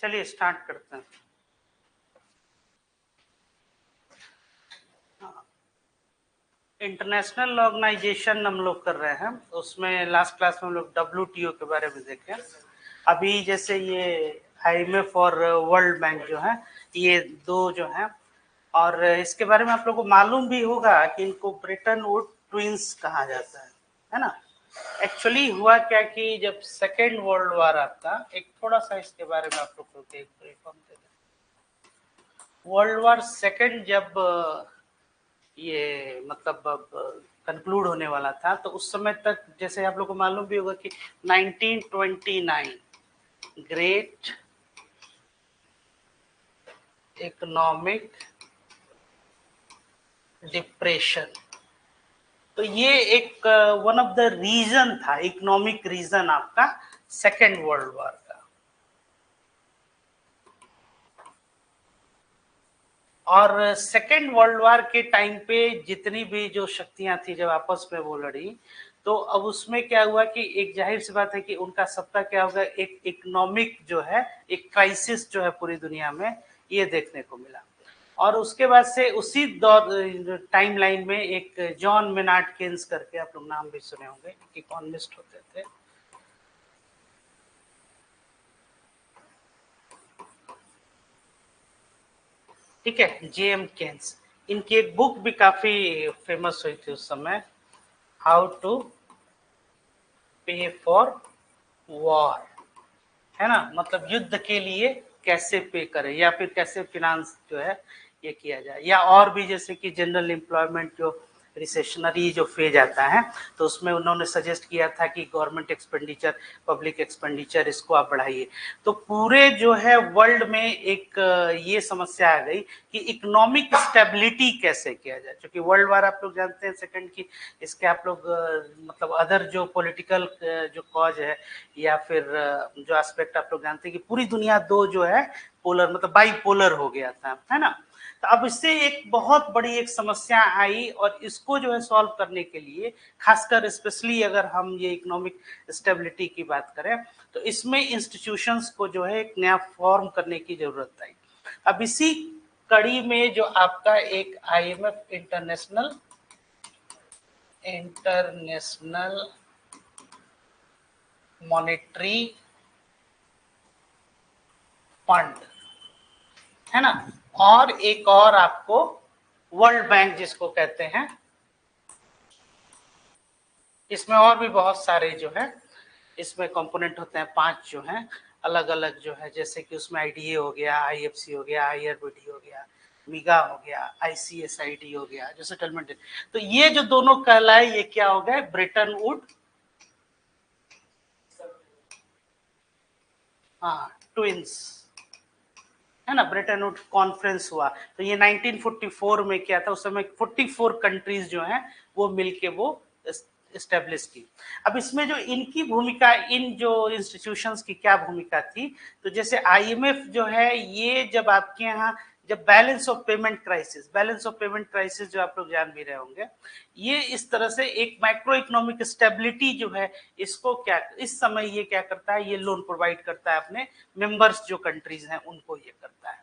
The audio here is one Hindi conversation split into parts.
चलिए स्टार्ट करते हैं। इंटरनेशनल ऑर्गेनाइजेशन हम लोग कर रहे हैं, उसमें लास्ट क्लास में हम लोग WTO के बारे में देखे। अभी जैसे ये IMF और वर्ल्ड बैंक जो है, ये दो जो हैं, और इसके बारे में आप लोगों को मालूम भी होगा कि इनको ब्रेटन वुड ट्विंस कहा जाता है ना। एक्चुअली हुआ क्या कि जब सेकेंड वर्ल्ड वॉर आता, एक थोड़ा सा इसके बारे में आप लोग को एक ब्रीफ हम दे दें। वर्ल्ड वॉर सेकेंड जब ये मतलब कंक्लूड होने वाला था, तो उस समय तक जैसे आप लोग को मालूम भी होगा कि 1929 ग्रेट इकोनॉमिक डिप्रेशन, तो ये एक वन ऑफ द रीजन था, इकोनॉमिक रीजन आपका सेकेंड वर्ल्ड वॉर का। और सेकेंड वर्ल्ड वॉर के टाइम पे जितनी भी जो शक्तियां थी जब आपस में वो लड़ी, तो अब उसमें क्या हुआ कि एक जाहिर सी बात है कि उनका सबका क्या होगा, एक इकोनॉमिक जो है एक क्राइसिस जो है पूरी दुनिया में ये देखने को मिला। और उसके बाद से उसी दौर टाइम लाइन में एक जॉन मेनार्ड केन्स करके, आप लोग नाम भी सुने होंगे, इकोनॉमिस्ट होते थे। ठीक है, JM केन्स, इनकी एक बुक भी काफी फेमस हुई थी उस समय, हाउ टू पे फॉर वॉर, है ना, मतलब युद्ध के लिए कैसे पे करें या फिर कैसे फिनांस जो है ये किया जाए, या और भी जैसे कि जनरल एम्प्लॉयमेंट जो रिसेशनरी जो फेज आता है, तो उसमें उन्होंने सजेस्ट किया था कि गवर्नमेंट एक्सपेंडिचर, पब्लिक एक्सपेंडिचर, इसको आप बढ़ाइए। तो पूरे जो है वर्ल्ड में एक ये समस्या आ गई कि इकोनॉमिक स्टेबिलिटी कैसे किया जाए, क्योंकि वर्ल्ड वार आप लोग जानते हैं सेकंड की, इसके आप लोग मतलब अदर जो पॉलिटिकल जो कॉज है या फिर जो एस्पेक्ट आप लोग जानते हैं कि पूरी दुनिया दो जो है पोलर, मतलब बाइपोलर हो गया था, है ना। तो अब इससे एक बहुत बड़ी एक समस्या आई, और इसको जो है सॉल्व करने के लिए, खासकर स्पेशली अगर हम ये इकोनॉमिक स्टेबिलिटी की बात करें, तो इसमें इंस्टीट्यूशंस को जो है एक नया फॉर्म करने की जरूरत आई। अब इसी कड़ी में जो आपका एक IMF इंटरनेशनल मॉनेटरी फंड, है ना, और एक और आपको वर्ल्ड बैंक जिसको कहते हैं, इसमें और भी बहुत सारे जो है इसमें कंपोनेंट होते हैं, 5 जो हैं अलग अलग जो है, जैसे कि उसमें IDA हो गया, IFC हो गया, IRBD हो गया, मिगा हो गया, ICSID हो गया जो सेटलमेंट। तो ये जो दोनों कहलाए, ये क्या हो गए, ब्रेटन वुड, हाँ, ट्विंस, है ना, ब्रेटन वुड कॉन्फ्रेंस हुआ। तो ये 1944 में क्या था, उस समय 44 कंट्रीज जो हैं वो मिलके वो एस्टेब्लिश की। अब इसमें जो इनकी भूमिका, इन जो इंस्टीट्यूशंस की क्या भूमिका थी, तो जैसे IMF जो है, ये जब आपके यहाँ जब बैलेंस ऑफ पेमेंट क्राइसिस जो आप लोग जान भी रहे होंगे, ये इस तरह से एक माइक्रो इकोनॉमिक स्टेबिलिटी जो है, इसको क्या इस समय ये क्या करता है, ये लोन प्रोवाइड करता है अपने मेंबर्स जो कंट्रीज हैं उनको ये करता है।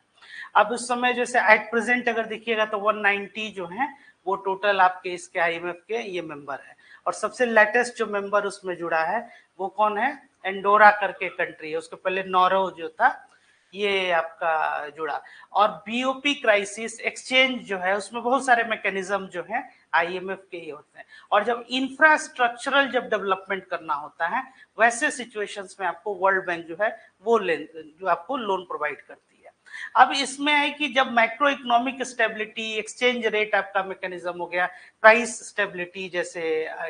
अब उस समय जैसे एट प्रेजेंट अगर देखिएगा तो 190 जो है वो टोटल आपके इसके IMF के ये मेंबर है, और सबसे लेटेस्ट जो मेंबर उसमें जुड़ा है वो कौन है, एंडोरा करके कंट्री है, उसके पहले नॉर्वे जो था ये आपका जुड़ा। और BOP क्राइसिस एक्सचेंज जो है, उसमें बहुत सारे मैकेनिज्म जो है IMF के ही होते हैं, और जब इंफ्रास्ट्रक्चरल जब डेवलपमेंट करना होता है, वैसे सिचुएशंस में आपको वर्ल्ड बैंक जो है वो जो आपको लोन प्रोवाइड करती है। अब इसमें है कि जब macro economic stability, exchange rate आपका मैकेनिज्म हो गया, प्राइस स्टेबिलिटी जैसे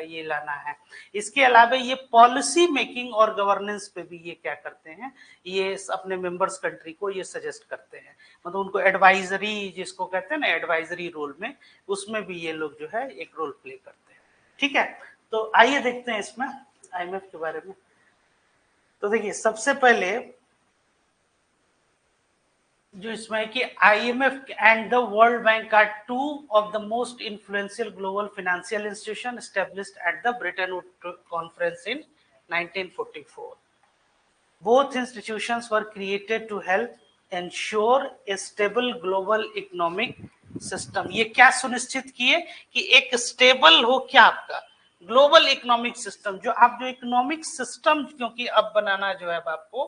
ये लाना है, इसके अलावा ये पॉलिसी मेकिंग और गवर्नेंस पे भी ये क्या करते हैं, ये अपने मेंबर्स कंट्री को ये सजेस्ट करते हैं, मतलब उनको एडवाइजरी जिसको कहते हैं ना, एडवाइजरी रोल में, उसमें भी ये लोग जो है एक रोल प्ले करते हैं। ठीक है, तो आइए देखते हैं इसमें IMF के बारे में। तो देखिए सबसे पहले जो इसमें है कि IMF and the world Bank are two of the most influential global financial institution established at the Bretton Wood conference in 1944। Both institutions were created to help ensure a stable global economic system. ये क्या सुनिश्चित किए कि एक स्टेबल हो क्या आपका ग्लोबल इकोनॉमिक सिस्टम, जो आप जो इकोनॉमिक सिस्टम क्योंकि अब बनाना जो है आपको,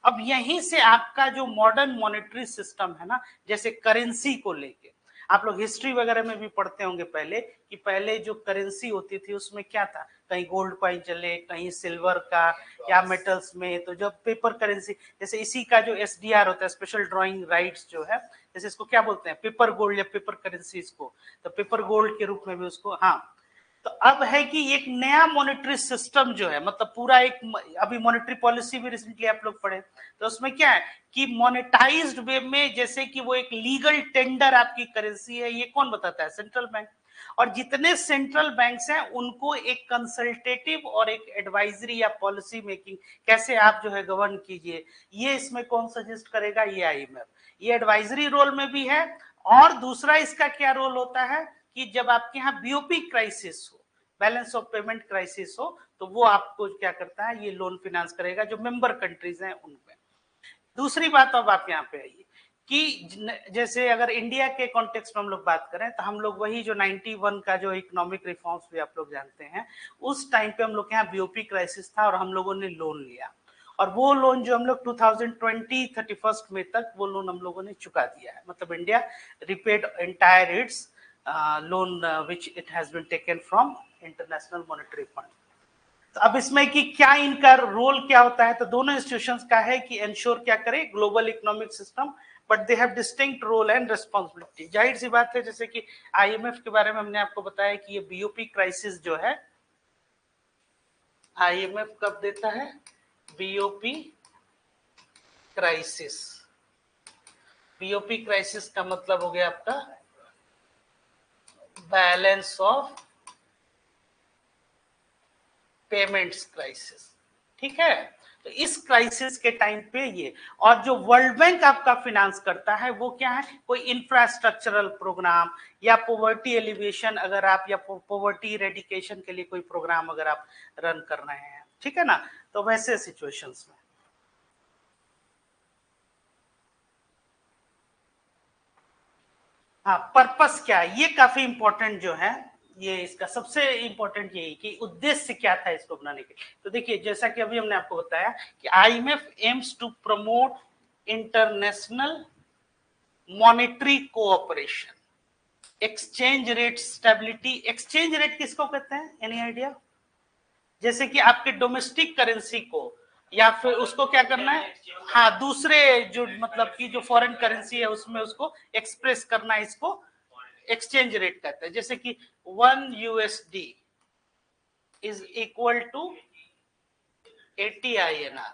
अब यहीं से आपका जो मॉडर्न मॉनेटरी सिस्टम है ना, जैसे करेंसी को लेके आप लोग हिस्ट्री वगैरह में भी पढ़ते होंगे पहले कि पहले जो करेंसी होती थी उसमें क्या था, कहीं गोल्ड कॉइन चले, कहीं सिल्वर का या मेटल्स में। तो जब पेपर करेंसी, जैसे इसी का जो एसडीआर होता है, स्पेशल ड्राइंग राइट्स जो है, जैसे इसको क्या बोलते हैं, पेपर गोल्ड या पेपर करेंसी इसको, तो पेपर गोल्ड के रूप में भी उसको, हाँ। तो अब है कि एक नया मॉनेटरी सिस्टम जो है, मतलब पूरा एक, अभी मॉनेटरी पॉलिसी भी रिसेंटली आप लोग पढ़े, तो उसमें क्या है कि मोनेटाइज्ड वे में, जैसे कि वो एक लीगल टेंडर आपकी करेंसी है, ये कौन बताता है, सेंट्रल बैंक। और जितने सेंट्रल बैंक्स हैं उनको एक कंसल्टेटिव और एक एडवाइजरी या पॉलिसी मेकिंग, कैसे आप जो है गवर्न कीजिए, ये इसमें कौन सजेस्ट करेगा, ये आईएमएफ। ये एडवाइजरी रोल में भी है। और दूसरा इसका क्या रोल होता है कि जब आपके यहाँ बीओपी क्राइसिस हो, बैलेंस ऑफ पेमेंट क्राइसिस हो, तो वो आपको क्या करता है, ये लोन फिनेंस करेगा जो मेंबर कंट्रीज हैं उनमें। दूसरी बात अब आप यहाँ पे आइए कि जैसे अगर इंडिया के कॉन्टेक्स्ट में हम लोग बात करें तो हम लोग वही जो 91 का जो इकोनॉमिक रिफॉर्म्स भी आप लोग जानते हैं, उस टाइम पे हम लोग के यहाँ बीओपी क्राइसिस था और हम लोगों ने लोन लिया। और वो लोन जो हम लोग 2020 31 मई तक वो लोन हम लोगों ने चुका दिया है, मतलब India repaid entire its loan which it has been taken from International Monetary Fund. तो अब इसमें कि क्या इनका रोल क्या होता है, तो दोनों इंस्टीट्यूशंस का है कि एंश्योर क्या करे global economic system, but they have distinct role and responsibility. जाहिर सी बात है, जैसे कि आईएमएफ के बारे में हमने आपको बताया कि ये बीओपी क्राइसिस जो है, आईएमएफ कब देता है, बीओपी क्राइसिस। बीओपी क्राइसिस का मतलब हो गया आपका बैलेंस ऑफ पेमेंट्स क्राइसिस, ठीक है। तो इस क्राइसिस के टाइम पे ये, और जो वर्ल्ड बैंक आपका फिनेंस करता है वो क्या है, कोई इंफ्रास्ट्रक्चरल प्रोग्राम या पॉवर्टी एलिवेशन, अगर आप या पॉवर्टी रेडिकेशन के लिए कोई प्रोग्राम अगर आप रन कर रहे हैं, ठीक है ना, तो वैसे सिचुएशंस में। हाँ, पर्पस क्या है, ये काफी इंपॉर्टेंट जो है, ये इसका सबसे इंपॉर्टेंट यही कि उद्देश्य क्या था इसको बनाने के। तो देखिए, जैसा कि अभी हमने आपको बताया कि IMF aims to promote international monetary cooperation, exchange rate stability. Exchange rate किसको कहते हैं, एनी आइडिया? जैसे कि आपके डोमेस्टिक करेंसी को या फिर उसको क्या करना है, हाँ, दूसरे जो मतलब कि जो फॉरेन करेंसी है उसमें उसको एक्सप्रेस करना है, इसको एक्सचेंज रेट कहते हैं। जैसे कि 1 USD is equal to 80 INR,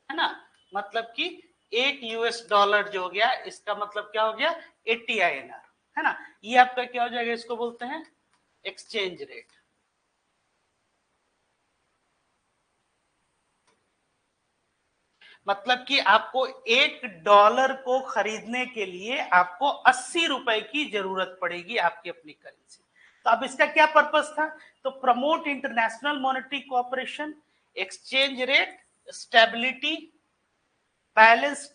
है ना, मतलब कि $1 जो हो गया, इसका मतलब क्या हो गया, 80 INR, है ना। ये आपका क्या हो जाएगा, इसको बोलते हैं एक्सचेंज रेट। मतलब कि आपको $1 को खरीदने के लिए आपको 80 रुपए की जरूरत पड़ेगी आपकी अपनी करेंसी। तो अब इसका क्या पर्पस था, तो promote international monetary cooperation, exchange rate stability, balance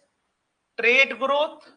trade growth,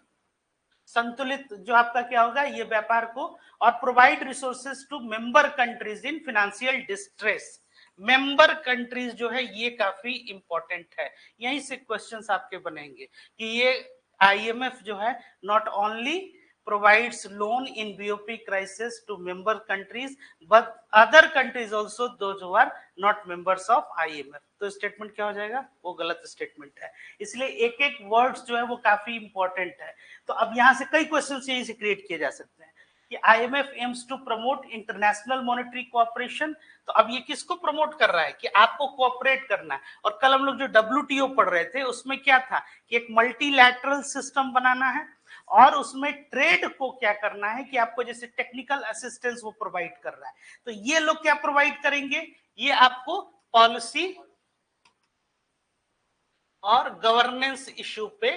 संतुलित जो आपका क्या होगा ये व्यापार को, और provide resources to member countries in financial distress. Member countries जो है ये काफी इंपॉर्टेंट है, यहीं से क्वेश्चंस आपके बनेंगे कि ये आईएमएफ जो है not only provides loan in BOP crisis to member countries but other countries also those who are not members of IMF। तो स्टेटमेंट क्या हो जाएगा, वो गलत स्टेटमेंट है, इसलिए एक एक वर्ड्स जो है वो काफी इंपॉर्टेंट है। तो अब यहाँ से कई क्वेश्चंस यहीं से क्रिएट किए जा सकते हैं कि IMF aims to promote international monetary cooperation. तो अब ये किसको प्रमोट कर रहा है कि आपको कोऑपरेट करना है। और कल हम लोग जो डब्ल्यूटीओ पढ़ रहे थे उसमें क्या था कि एक मल्टीलैटरल सिस्टम बनाना है और उसमें ट्रेड को क्या करना है कि आपको जैसे टेक्निकल असिस्टेंस वो प्रोवाइड कर रहा है। तो ये लोग क्या प्रोवाइड करेंगे, ये आपको पॉलिसी और गवर्नेंस इश्यू पे,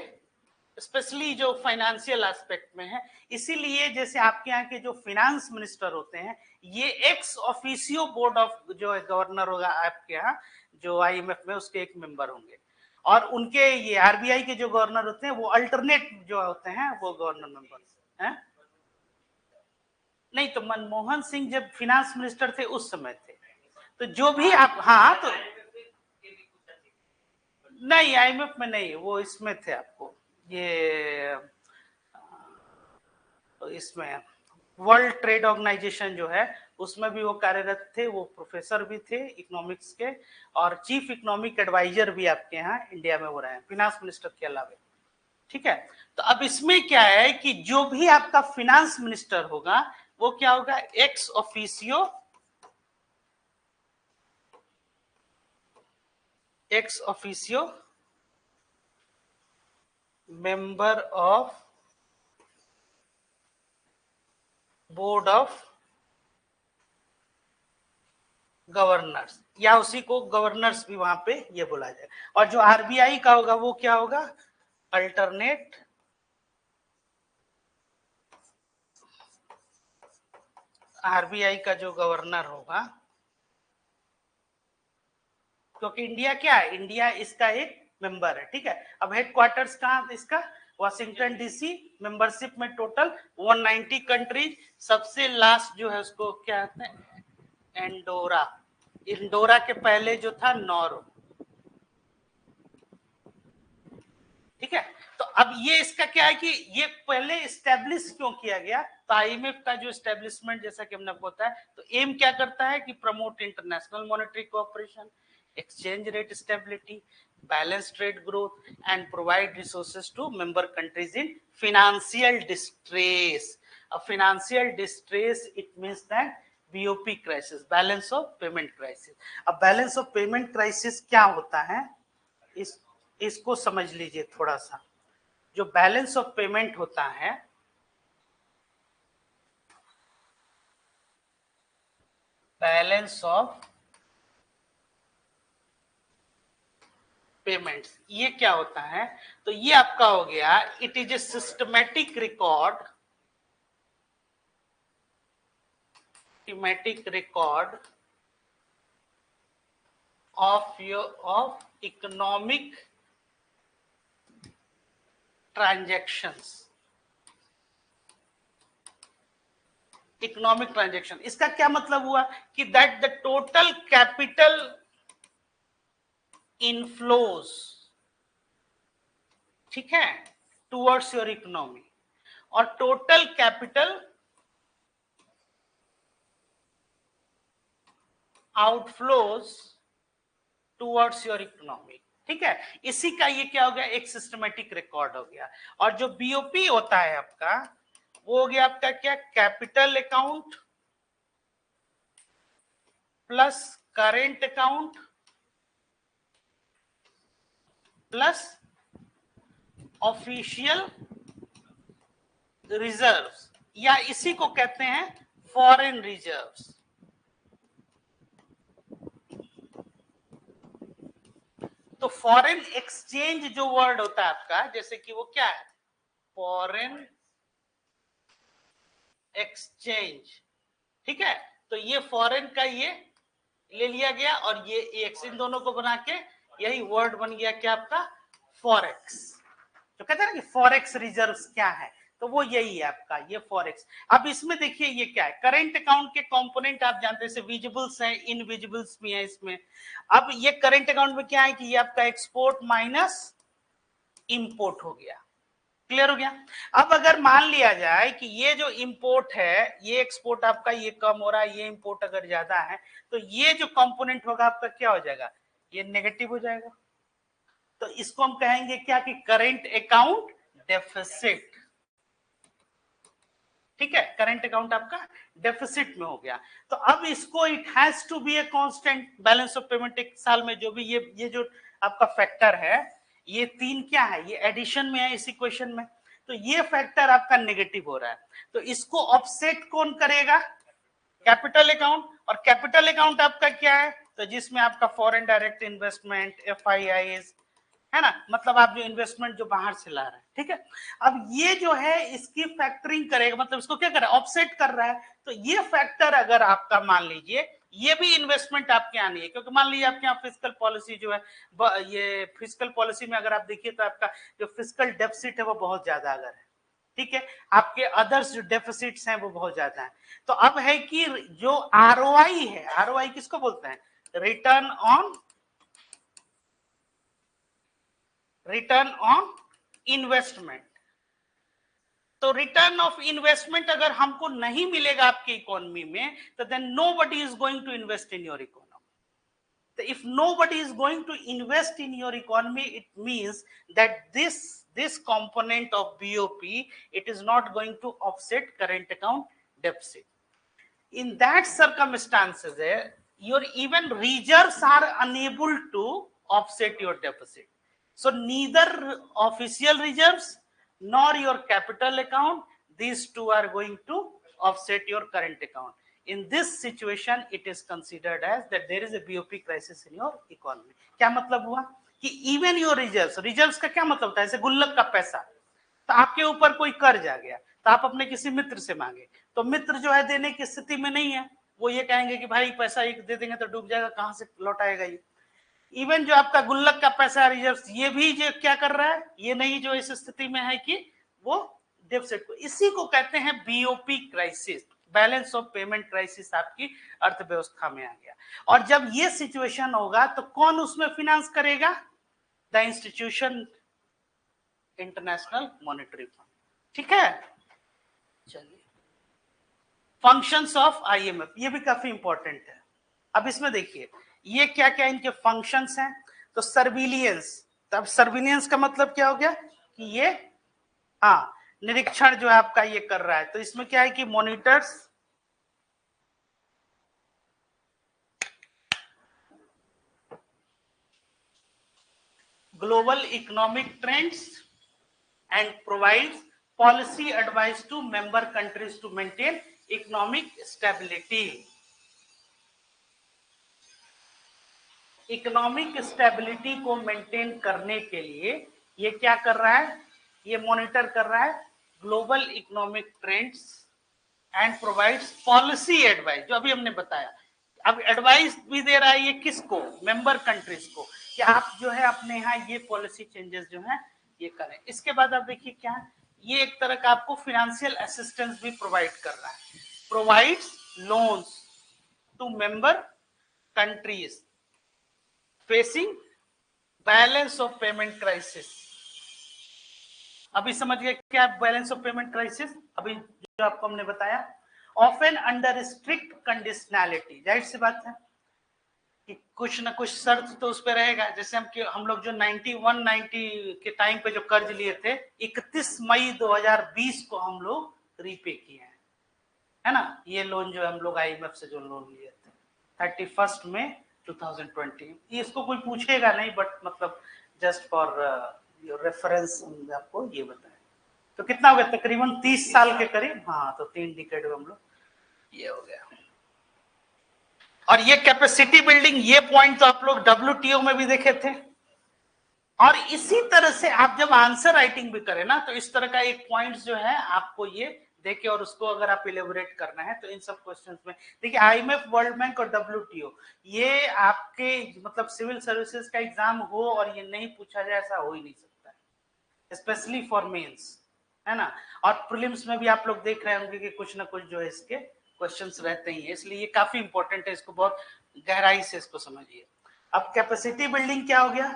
स्पेशली जो फाइनेंशियल एस्पेक्ट में है। इसीलिए जैसे आपके यहाँ के जो फाइनेंस मिनिस्टर होते हैं ये एक्स ऑफिशियो बोर्ड ऑफ जो है गवर्नर होगा आपके यहाँ, जो आईएमएफ में उसके एक मेंबर होंगे, और उनके ये आरबीआई के जो गवर्नर होते हैं वो अल्टरनेट जो होते हैं वो गवर्नर मेंबर हैं। नहीं तो मनमोहन सिंह जब फिनांस मिनिस्टर थे उस समय थे, तो जो भी आप, हाँ तो नहीं आईएमएफ में नहीं, वो इसमें थे आपको ये तो इसमें वर्ल्ड ट्रेड ऑर्गेनाइजेशन जो है उसमें भी वो कार्यरत थे, वो प्रोफेसर भी थे इकोनॉमिक्स के, और चीफ इकोनॉमिक एडवाइजर भी आपके यहाँ इंडिया में हो रहे हैं फिनांस मिनिस्टर के अलावा। ठीक है, तो अब इसमें क्या है कि जो भी आपका फिनांस मिनिस्टर होगा वो क्या होगा, ex officio member of board of governors, या उसी को गवर्नर्स भी वहां पे ये बोला जाए। और जो आरबीआई का होगा वो क्या होगा, अल्टरनेट आरबीआई का जो गवर्नर होगा, क्योंकि इंडिया क्या है, इंडिया इसका एक मेंबर है। ठीक है, अब हेडक्वार्टर्स कहाँ इसका, वाशिंगटन डीसी, मेंबरशिप में टोटल 190 कंट्रीज, सबसे लास्ट जो है उसको क्या कहते हैं, एंडोरा। इंडोरा के पहले जो था नॉरो। ठीक है, तो अब ये इसका क्या है कि ये पहले इस्टेब्लिश क्यों किया गया, तो आईएमएफ का जो इस्टेब्लिशमेंट जैसा कि हमने आपको बताया, तो एम क्या करता है कि promote international monetary cooperation, exchange rate stability, balance trade growth and provide resources to member countries in financial distress. अब financial distress it means that BOP crisis, balance of payment crisis. अब बैलेंस ऑफ पेमेंट क्राइसिस क्या होता है, इसको समझ लीजिए थोड़ा सा। जो बैलेंस ऑफ पेमेंट होता है, बैलेंस ऑफ पेमेंट्स, ये क्या होता है, तो ये आपका हो गया, it is a systematic record, of economic transactions, economic transaction. इसका क्या मतलब हुआ कि that the total capital inflows, ठीक है, टुवर्ड्स योर इकोनॉमी, और total capital outflows towards your economy. ठीक है, इसी का ये क्या हो गया, एक सिस्टमेटिक रिकॉर्ड हो गया। और जो बीओपी होता है आपका, वो हो गया आपका क्या, capital account plus current account plus official reserves, या इसी को कहते हैं फॉरेन रिजर्व्स। तो फॉरेन एक्सचेंज जो वर्ड होता है आपका, जैसे कि वो क्या है, फॉरेन एक्सचेंज। ठीक है, तो ये फॉरेन का ये ले लिया गया, और ये एक्स, इन दोनों को बना के यही वर्ड बन गया क्या आपका, फॉरेक्स। जो कहते हैं ना कि फॉरेक्स रिजर्व्स क्या है, तो वो यही है आपका ये फॉरेक्स। अब इसमें देखिए ये क्या है, करेंट अकाउंट के कंपोनेंट आप जानते हैं, विजिबल्स हैं, इनविजिबल्स भी हैं इसमें। अब ये करेंट अकाउंट में क्या है कि ये आपका एक्सपोर्ट माइनस इंपोर्ट हो गया, क्लियर हो गया। अब अगर मान लिया जाए कि ये जो इंपोर्ट है, ये एक्सपोर्ट आपका ये कम हो रहा है, ये इंपोर्ट अगर ज्यादा है, तो ये जो कंपोनेंट होगा आपका क्या हो जाएगा, ये नेगेटिव हो जाएगा। तो इसको हम कहेंगे क्या कि करेंट अकाउंट डेफिसिट। ठीक है, करेंट अकाउंट आपका डेफिसिट में हो गया। तो अब इसको it has to be a constant, balance of payment एक साल में जो भी ये जो आपका फैक्टर है, ये तीन क्या है, ये एडिशन में है इस इक्वेशन में, तो ये फैक्टर आपका नेगेटिव हो रहा है। तो इसको ऑफसेट कौन करेगा, कैपिटल अकाउंट। और कैपिटल अकाउंट आपका क्या है, तो जिसमें आपका फॉरेन डायरेक्ट इन्वेस्टमेंट, एफआईआईज है ना, मतलब आप जो इन्वेस्टमेंट जो बाहर से ला रहे हैं। ठीक है, अब ये जो है इसकी फैक्टरिंग करेगा, मतलब इसको क्या कर रहा है, ऑफसेट कर रहा है। तो ये फैक्टर अगर आपका मान लीजिए ये भी इन्वेस्टमेंट आपके यहाँ नहीं है, क्योंकि मान लीजिए आपके यहाँ फिजिकल पॉलिसी जो है, ये फिजिकल पॉलिसी में अगर आप देखिए तो आपका जो फिजिकल डेफिसिट है वो बहुत ज्यादा अगर है, ठीक है, आपके अदर्स जो डेफिसिट्स हैं वो बहुत ज्यादा है। तो अब है कि जो आरओआई है, आरओआई किसको बोलते हैं, रिटर्न ऑन इन्वेस्टमेंट। तो रिटर्न ऑफ इन्वेस्टमेंट अगर हमको नहीं मिलेगा आपकी इकोनॉमी में, तो then nobody is going to invest in your economy. So if nobody is going to invest in your economy, it means that this component of BOP, it is not going to offset current account deficit. In that circumstances, your even reserves are unable to offset your deficit. So neither official reserves nor your capital account, these two are going to offset your current account. In this situation, it is considered as that there is a BOP crisis in your economy. क्या मतलब हुआ कि even your reserves का क्या मतलब था, ऐसे गुल्लक का पैसा, तो आपके ऊपर कोई कर्ज आ गया, तो आप अपने किसी मित्र से मांगे, तो मित्र जो है देने की स्थिति में नहीं है, वो ये कहेंगे कि भाई पैसा एक दे देंगे तो डूब जाएगा, कहां से लौटाएगा ये। इवन जो आपका गुल्लक का पैसा रिजर्व, ये भी जो क्या कर रहा है, ये नहीं जो इस स्थिति में है कि वो डेफिसिट को, इसी को कहते हैं BOP crisis, balance of payment crisis आपकी अर्थव्यवस्था में आ गया। और जब ये सिचुएशन होगा तो कौन उसमें फाइनेंस करेगा, the institution international Monetary fund, ठीक है। चलिए, फंक्शंस ऑफ आईएमएफ, ये भी काफी इंपॉर्टेंट है। अब इसमें देखिए ये क्या क्या इनके फंक्शंस हैं। तो सर्विलियंस, तब सर्विलियंस का मतलब क्या हो गया कि ये हाँ निरीक्षण जो है आपका ये कर रहा है, तो इसमें क्या है कि monitors global economic trends and provides policy advice to member countries to maintain economic stability. Economic stability को मेंटेन करने के लिए ये क्या कर रहा है, ये मॉनिटर कर रहा है global economic trends and provides policy advice, जो अभी हमने बताया। अब एडवाइस भी दे रहा है ये किसको, मेंबर कंट्रीज को, कि आप जो है अपने यहाँ ये पॉलिसी चेंजेस जो है ये करें। इसके बाद आप देखिए क्या है, ये एक तरह का आपको फाइनेंशियल असिस्टेंस भी प्रोवाइड कर रहा है, provides loans to member countries facing balance of payment crisis. अभी समझ गए क्या बैलेंस ऑफ पेमेंट क्राइसिस, अभी जो आपको हमने बताया, ऑफन अंडर स्ट्रिक्ट कंडीशनैलिटी, जाहिर सी बात है कि कुछ ना कुछ शर्त तो उस पर रहेगा। जैसे हम लोग जो 91-90 के टाइम पे जो कर्ज लिए थे, 31 मई 2020 को हम लोग रीपे किए हैं, है ना। ये लोन जो हम लोग आईएमएफ से जो लोन लिए थे 31 मई 2020, इसको कोई पूछेगा नहीं, बट मतलब जस्ट फॉर योर रेफरेंस आपको ये बताया। तो कितना हो गया, तकरीबन 30 साल के करीब, हाँ तो 3 डिकेड में हम लोग ये हो गया। और ये कैपेसिटी बिल्डिंग, ये पॉइंट तो आप लोग डब्ल्यूटीओ में भी देखे थे। और इसी तरह से आप जब आंसर राइटिंग भी करें ना, तो इस तरह का एक पॉइंट जो है आपको ये देखे, और उसको अगर आप इलेबोरेट करना है तो इन सब क्वेश्चंस में देखिए, आईएमएफ, वर्ल्ड बैंक और डब्ल्यूटीओ, ये आपके मतलब सिविल सर्विसेज का एग्जाम हो और ये नहीं पूछा जाए ऐसा हो ही नहीं सकता, स्पेशली फॉर मेंस, है ना। और प्रीलिम्स में भी आप लोग देख रहे होंगे कि कुछ ना कुछ जो है इसके क्वेश्चंस रहते ही है, इसलिए ये काफी इंपॉर्टेंट है, इसको बहुत गहराई से इसको समझिए। अब कैपेसिटी बिल्डिंग क्या हो गया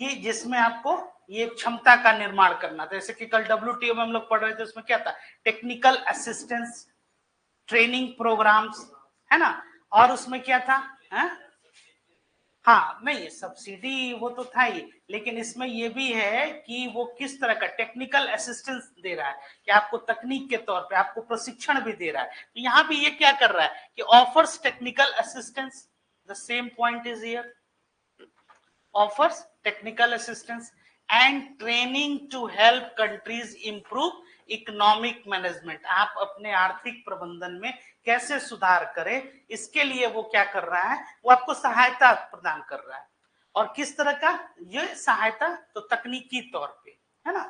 कि जिसमें आपको ये क्षमता का निर्माण करना था, जैसे कि कल डब्ल्यूटीओ में हम लोग पढ़ रहे थे, उसमें क्या था, टेक्निकल असिस्टेंस, ट्रेनिंग प्रोग्राम्स, है ना। और उसमें क्या था, है? हाँ नहीं, सब्सिडी वो तो था ही, लेकिन इसमें ये भी है कि वो किस तरह का टेक्निकल असिस्टेंस दे रहा है, कि आपको तकनीक के तौर पे आपको प्रशिक्षण भी दे रहा है। तो यहाँ भी ये क्या कर रहा है कि offers technical assistance, the same point is here, offers technical assistance and training to help countries improve economic management, आप अपने आर्थिक प्रबंधन में कैसे सुधार करें, इसके लिए वो क्या कर रहा है, वो आपको सहायता प्रदान कर रहा है। और किस तरह का ये सहायता, तो तकनीकी तौर पे, है ना।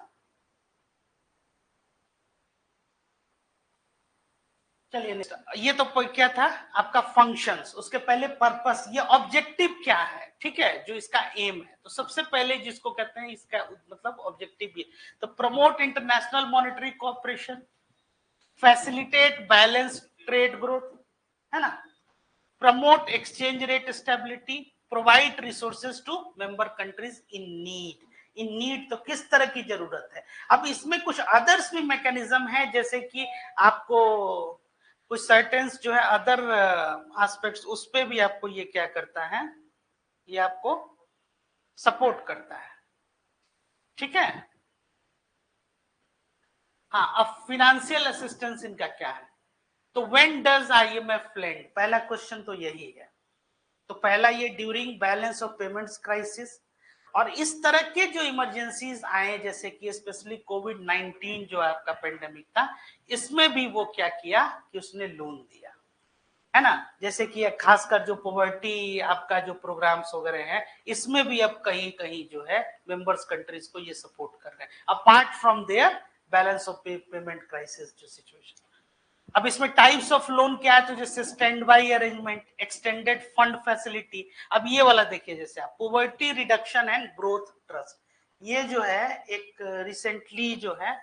चलिए नेक्स्ट, ये तो क्या था आपका फंक्शंस, उसके पहले पर्पस, ये ऑब्जेक्टिव क्या है, ठीक है, जो इसका एम है। तो सबसे पहले जिसको कहते हैं इसका मतलब ऑब्जेक्टिव ये, तो promote international monetary cooperation, facilitate balance trade growth, है ना, promote exchange rate stability, provide resources to member countries in need. In need तो किस तरह की जरूरत है। अब इसमें कुछ अदर्स भी मैकेनिज्म है, जैसे कि आपको कुछ सर्टेन्स जो है अदर एस्पेक्ट्स, उस पे भी आपको ये क्या करता है, ये आपको सपोर्ट करता है, ठीक है। हाँ, अब फिनेंशियल असिस्टेंस इनका क्या है, तो व्हेन डज आईएमएफ लेंड, पहला क्वेश्चन तो यही है। तो पहला ये during balance of payments crisis, और इस तरह के जो इमरजेंसीज आए जैसे कि स्पेशली कोविड 19 जो आपका पेंडेमिक था, इसमें भी वो क्या किया कि उसने लोन दिया, है ना। जैसे कि खासकर जो पॉवर्टी आपका जो प्रोग्राम्स वगैरह हैं, इसमें भी अब कहीं कहीं जो है मेंबर्स कंट्रीज को ये सपोर्ट कर रहे हैं, apart from their balance of payment crisis जो सिचुएशन। अब इसमें टाइप्स ऑफ लोन क्या है, तो जैसे stand by arrangement, extended fund facility. अब ये वाला देखिए, जैसे आप poverty reduction and growth trust, ये जो है एक रिसेंटली जो है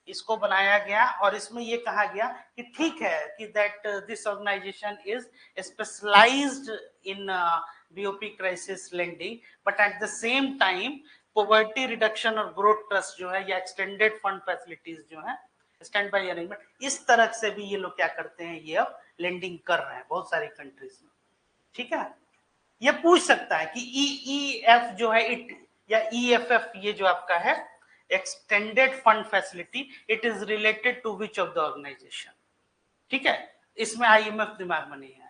इसको बनाया गया, और इसमें ये कहा गया कि ठीक है कि that this organization is specialized in BOP crisis lending, but at the same time poverty reduction और ग्रोथ ट्रस्ट जो है या एक्सटेंडेड फंड फैसिलिटीज जो है, स्टैंड बाई अरेंजमेंट, इस तरह से भी ये लोग क्या करते हैं, ये अब लेंडिंग कर रहे हैं बहुत सारी कंट्रीज में, ठीक है। ये पूछ सकता है कि ईईएफ जो है इट, या ईएफएफ ये जो आपका है extended fund facility, it is related to which of the organization, ठीक है। इसमें आईएमएफ दिमाग में नहीं आएगा,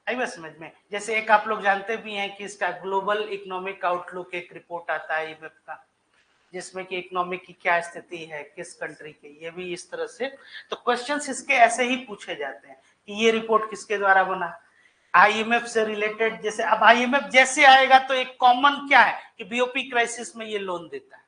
आई समझ में। जैसे एक आप लोग जानते भी हैं कि इसका ग्लोबल इकोनॉमिक आउटलुक एक रिपोर्ट आता है आईएमएफ का, जिसमें कि इकोनॉमिक की क्या स्थिति है किस कंट्री की, ये भी इस तरह से। तो क्वेश्चंस इसके ऐसे ही पूछे जाते हैं कि ये रिपोर्ट किसके द्वारा बना, आईएमएफ से रिलेटेड। जैसे अब आईएमएफ जैसे आएगा तो एक कॉमन क्या है कि बीओपी क्राइसिस में ये लोन देता है।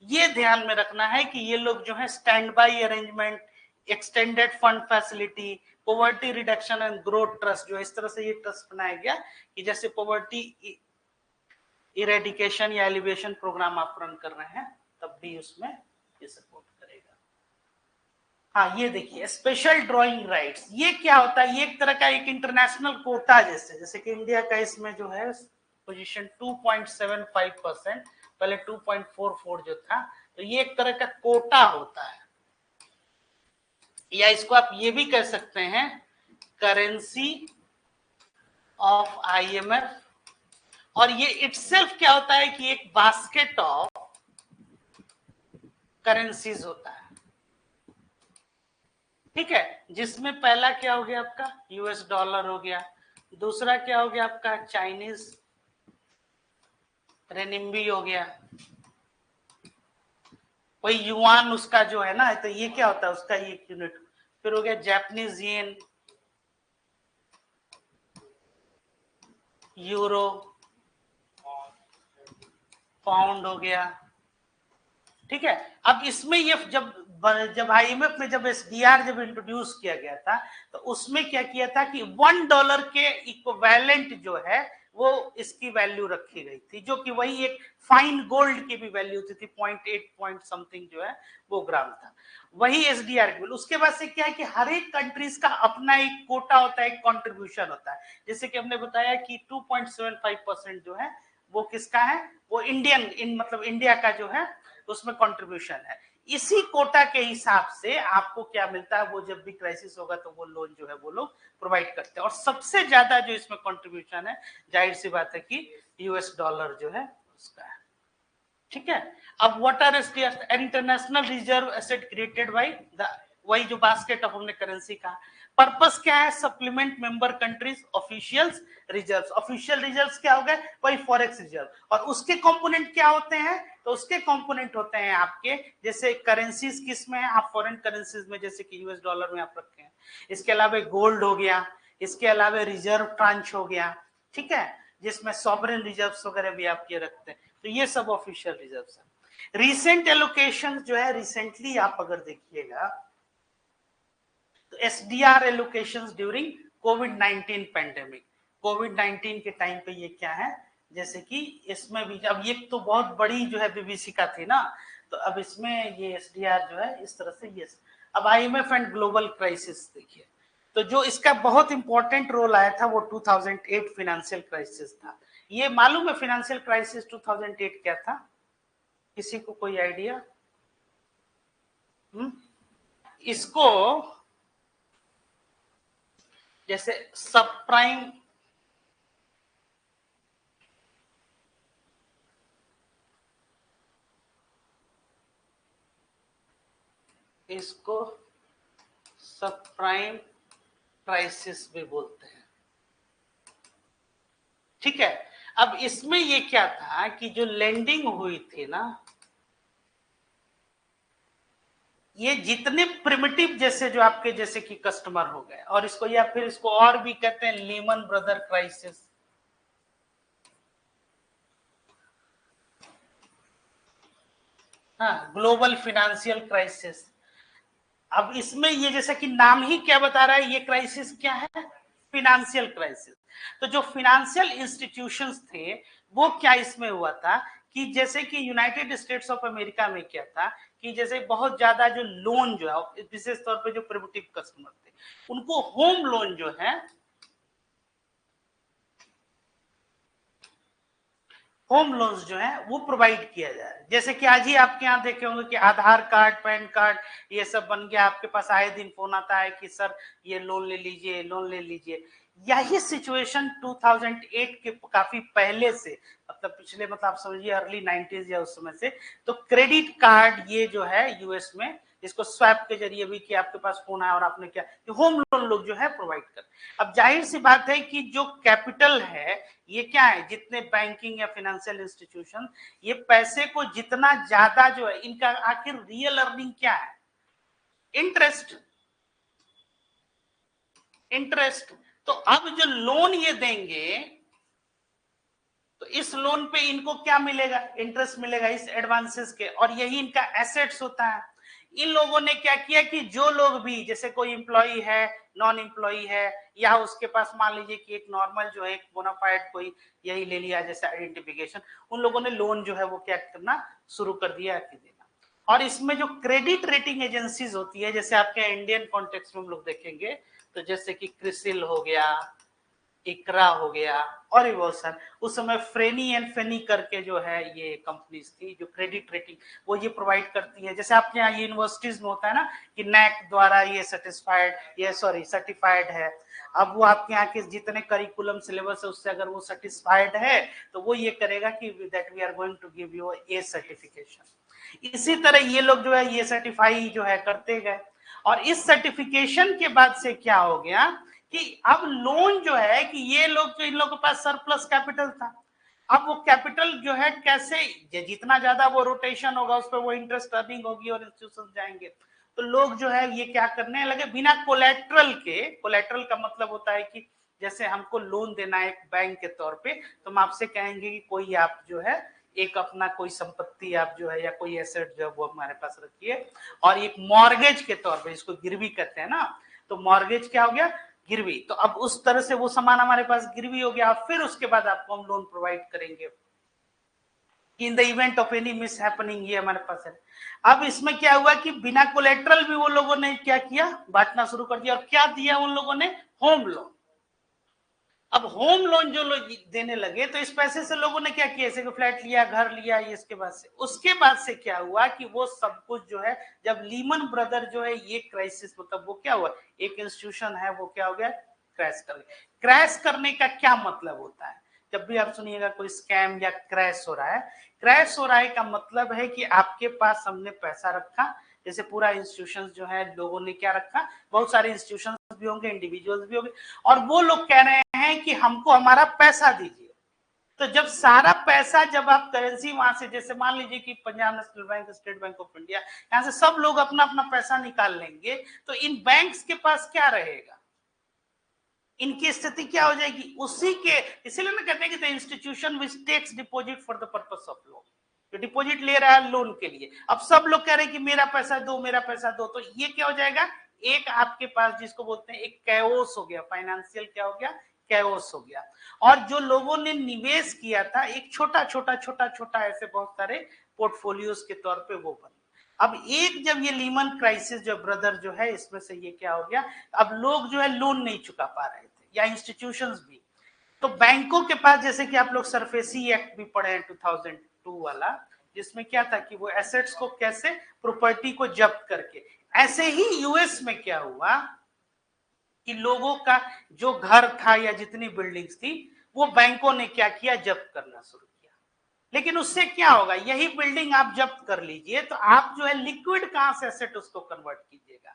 ये ध्यान में रखना है कि ये लोग जो है stand by arrangement, extended fund facility, poverty reduction and growth trust, जो इस तरह से ये ट्रस्ट बनाया गया कि जैसे पॉवर्टी इरेडिकेशन या एलिवेशन प्रोग्राम आप रन कर रहे हैं, तब भी उसमें ये सपोर्ट करेगा। हाँ, ये देखिए स्पेशल ड्रॉइंग राइट्स, ये क्या होता है, ये एक तरह का एक इंटरनेशनल कोटा जैसे, जैसे कि इंडिया का इसमें जो है पोजीशन 2.75%, पहले 2.44 जो था, तो ये एक तरह का कोटा होता है, या इसको आप ये भी कह सकते हैं करेंसी ऑफ आईएमएफ। और ये इटसेल्फ क्या होता है कि एक बास्केट ऑफ करेंसीज होता है, ठीक है, जिसमें पहला क्या हो गया आपका यूएस डॉलर हो गया, दूसरा क्या हो गया आपका चाइनीज रेनिम्बी हो गया, वही युआन उसका जो है ना, तो ये क्या होता है उसका ये यूनिट, फिर हो गया जापानीज येन, यूरो, पाउंड हो गया, ठीक है। अब इसमें ये जब आईएमएफ में जब एसडीआर जब इंट्रोड्यूस किया गया था, तो उसमें क्या किया था कि $1 के इक्विवेलेंट जो है वो इसकी वैल्यू रखी गई थी, जो कि वही एक फाइन गोल्ड की भी वैल्यू होती थी, 0.8 पॉइंट समथिंग जो है वो ग्राम था, वही एसडीआर की। उसके बाद से क्या है कि हर एक कंट्रीज का अपना एक कोटा होता है, एक कॉन्ट्रीब्यूशन होता है। जैसे कि हमने बताया कि 2.75% जो है वो किसका है, वो इंडियन मतलब इंडिया का जो है उसमें कंट्रीब्यूशन है। इसी कोटा के हिसाब से आपको क्या मिलता है, वो जब भी क्राइसिस होगा तो वो लोन जो है वो लोग प्रोवाइड करते हैं। और सबसे ज्यादा जो इसमें कंट्रीब्यूशन है, जाहिर सी बात है कि यूएस डॉलर जो है उसका है, ठीक है। अब what are international reserve asset created by the, वही जो बास्केट ऑफ हमने करेंसी का पर्पस क्या है, supplement member countries officials reserves. Official reserves क्या हो गए, वही फॉरेक्स रिजर्व, और उसके कंपोनेंट क्या होते हैं, तो उसके कंपोनेंट होते हैं आपके जैसे करेंसीज किस में है, आप फॉरेन करेंसीज में जैसे कि यूएस डॉलर में आप रखे हैं, इसके अलावा गोल्ड हो गया, इसके अलावा रिजर्व ट्रांच हो गया, ठीक है, जिसमें सॉवरेन रिजर्व्स वगैरह भी आप ये रखते हैं, तो ये सब ऑफिशियल रिजर्व्स है। रिसेंट एलोकेशन जो है, रिसेंटली आप अगर देखिएगा एसडीआर एलोकेशंस ड्यूरिंग कोविड-19 पैंडेमिक, कोविड-19 के टाइम पे ये क्या है, जैसे कि इसमें भी अब ये तो बहुत बड़ी जो है बीबीसी का थी ना, तो अब इसमें ये एसडीआर जो है इस तरह से ये। अब आईएमएफ एंड ग्लोबल क्राइसिस देखिए, तो जो इसका बहुत इंपॉर्टेंट रोल आया था वो 2008 फाइनेंशियल क्राइसिस था। ये मालूम है फाइनेंशियल क्राइसिस 2008 क्या था, किसी को कोई आइडिया? इसको जैसे सब प्राइम, इसको सब प्राइम क्राइसिस भी बोलते हैं, ठीक है। अब इसमें ये क्या था कि जो लेंडिंग हुई थी ना, ये जितने प्रिमिटिव जैसे जो आपके जैसे कि कस्टमर हो गए, और इसको या फिर इसको और भी कहते हैं लीमन ब्रदर क्राइसिस, हाँ, ग्लोबल फाइनेंशियल क्राइसिस। अब इसमें ये जैसे कि नाम ही क्या बता रहा है, ये क्राइसिस क्या है, फाइनेंशियल क्राइसिस। तो जो फाइनेंशियल इंस्टीट्यूशंस थे वो क्या इसमें हुआ था कि जैसे कि यूनाइटेड स्टेट्स ऑफ अमेरिका में क्या था कि जैसे बहुत ज्यादा जो लोन जो है, विशेष तौर पे जो प्रिमिटिव कस्टमर थे उनको होम लोन जो है, होम लोन्स जो है वो प्रोवाइड किया जाए। जैसे कि आज ही आपके यहाँ देखे होंगे कि आधार कार्ड, पैन कार्ड ये सब बन गया, आपके पास आए दिन फोन आता है कि सर ये लोन ले लीजिए, लोन ले लीजिए। यही सिचुएशन 2008 के काफी पहले से, मतलब पिछले मतलब आप समझिए अर्ली 90s या उस समय से, तो क्रेडिट कार्ड ये जो है यूएस में, इसको स्वैप के जरिए भी कि आपके पास फोन आया और आपने क्या, होम लोन लोग जो है प्रोवाइड कर। अब जाहिर सी बात है कि जो कैपिटल है ये क्या है, जितने बैंकिंग या फाइनेंशियल इंस्टीट्यूशन, ये पैसे को जितना ज्यादा जो है, इनका आखिर रियल अर्निंग क्या है, इंटरेस्ट, इंटरेस्ट। तो अब जो लोन ये देंगे तो इस लोन पे इनको क्या मिलेगा, इंटरेस्ट मिलेगा इस एडवांसेस के, और यही इनका एसेट्स होता है। इन लोगों ने क्या किया कि जो लोग भी, जैसे कोई इंप्लॉई है, नॉन इंप्लॉई है, या उसके पास मान लीजिए कि एक नॉर्मल जो है एक बोनाफाइड कोई यही ले लिया जैसे आइडेंटिफिकेशन, उन लोगों ने लोन जो है वो क्या करना शुरू कर दिया कि देना। और इसमें जो क्रेडिट रेटिंग एजेंसीज होती है, जैसे आपके इंडियन कॉन्टेक्स्ट में हम लोग देखेंगे तो जैसे कि क्रिसिल हो गया, इकरा हो गया, और भी बहुत सारे, उस समय फ्रेनी एंड फेनी करके जो है ये कंपनीज थी जो क्रेडिट रेटिंग वो ये प्रोवाइड करती है। जैसे आपके यहाँ यूनिवर्सिटीज में होता है ना कि नैक द्वारा ये सेटिस्फाइड, ये सॉरी सर्टिफाइड है, अब वो आपके यहाँ के जितने करिकुलम सिलेबस है उससे अगर वो सेटिस्फाइड है तो वो ये करेगा कि that we are going to give you a certification. इसी तरह ये लोग जो है ये सर्टिफाई जो है करते गए, और इस सर्टिफिकेशन के बाद से क्या हो गया कि अब लोन जो है कि ये लोग जो, इन लोगों के पास सरप्लस कैपिटल था, अब वो कैपिटल जो है कैसे, जितना ज्यादा वो रोटेशन होगा उस पर वो इंटरेस्ट अर्निंग होगी और इंस्टीट्यूशन जाएंगे, तो लोग जो है ये क्या करने लगे बिना कोलेट्रल के। कोलेट्रल का मतलब होता है कि जैसे हमको लोन देना है एक बैंक के तौर पे, तो हम आपसे कहेंगे कि कोई आप जो है एक अपना कोई संपत्ति आप जो है या कोई एसेट जो है वो हमारे पास रखिए, और एक मॉर्गेज के तौर पे, इसको गिरवी कहते हैं ना, तो मॉर्गेज क्या हो गया, गिरवी। तो अब उस तरह से वो सामान हमारे पास गिरवी हो गया, फिर उसके बाद आपको हम लोन प्रोवाइड करेंगे in the event of any miss happening, ये हमारे पास है। अब इसमें क्या हुआ कि बिना कोलेट्रल भी वो लोगों ने क्या किया, बांटना शुरू कर दिया, और क्या दिया उन लोगों ने, होम लोन। अब होम लोन जो लोग देने लगे तो इस पैसे से लोगों ने क्या किया, जैसे फ्लैट लिया, घर लिया, इसके बाद से, उसके बाद से क्या हुआ कि वो सब कुछ जो है, जब लीमन ब्रदर जो है ये क्राइसिस, मतलब वो क्या हुआ, एक इंस्टीट्यूशन है वो क्या हो गया, क्रैश कर गया। क्रैश करने का क्या मतलब होता है, जब भी आप सुनिएगा कोई स्कैम या क्रैश हो रहा है, क्रैश हो रहा है का मतलब है कि आपके पास हमने पैसा रखा, जैसे पूरा इंस्टीट्यूशन जो है लोगों ने क्या रखा, बहुत सारे इंस्टीट्यूशन भी होंगे, इंडिविजुअल्स भी होंगे, और वो लोग कह रहे हैं कि हमको हमारा पैसा दीजिए। तो जब सारा पैसा, जब आप करेंसी वहां से, जैसे मान लीजिए कि Punjab national bank, state bank of India, यहां से सब लोग अपना अपना पैसा निकाल लेंगे, तो इन बैंक्स के पास क्या रहेगा, इनकी स्थिति क्या हो जाएगी, उसी के, इसीलिए ना कहते हैं कि the institution which takes deposit for the purpose of loan, जो डिपॉजिट ले रहा है लोन के लिए, अब सब लोग कह रहे हैं कि मेरा पैसा दो, मेरा पैसा दो, तो ये क्या हो जाएगा, एक आपके पास जिसको बोलते हैं एक कैओस हो गया, फाइनेंशियल क्या हो गया, कैओस हो गया। और जो लोगों ने निवेश किया था एक छोटा छोटा छोटा छोटा ऐसे बहुत सारे पोर्टफोलियोज के तौर पे वो बने। अब एक जब ये लीमन क्राइसिस जो ब्रदर जो है इसमें से ये क्या हो गया, अब लोग जो है लोन नहीं चुका पा रहे थे या इंस्टीट्यूशंस भी, तो बैंकों के पास, जैसे कि आप लोग सरफेसी एक्ट भी पढ़े हैं 2002 वाला, जिसमें क्या था कि वो एसेट्स को कैसे, प्रॉपर्टी को जब्त करके, ऐसे ही यूएस में क्या हुआ कि लोगों का जो घर था या जितनी बिल्डिंग्स थी वो बैंकों ने क्या किया, जब्त करना शुरू किया। लेकिन उससे क्या होगा, यही बिल्डिंग आप जब्त कर लीजिए तो आप जो है लिक्विड कहां से एसेट उसको कन्वर्ट कीजिएगा,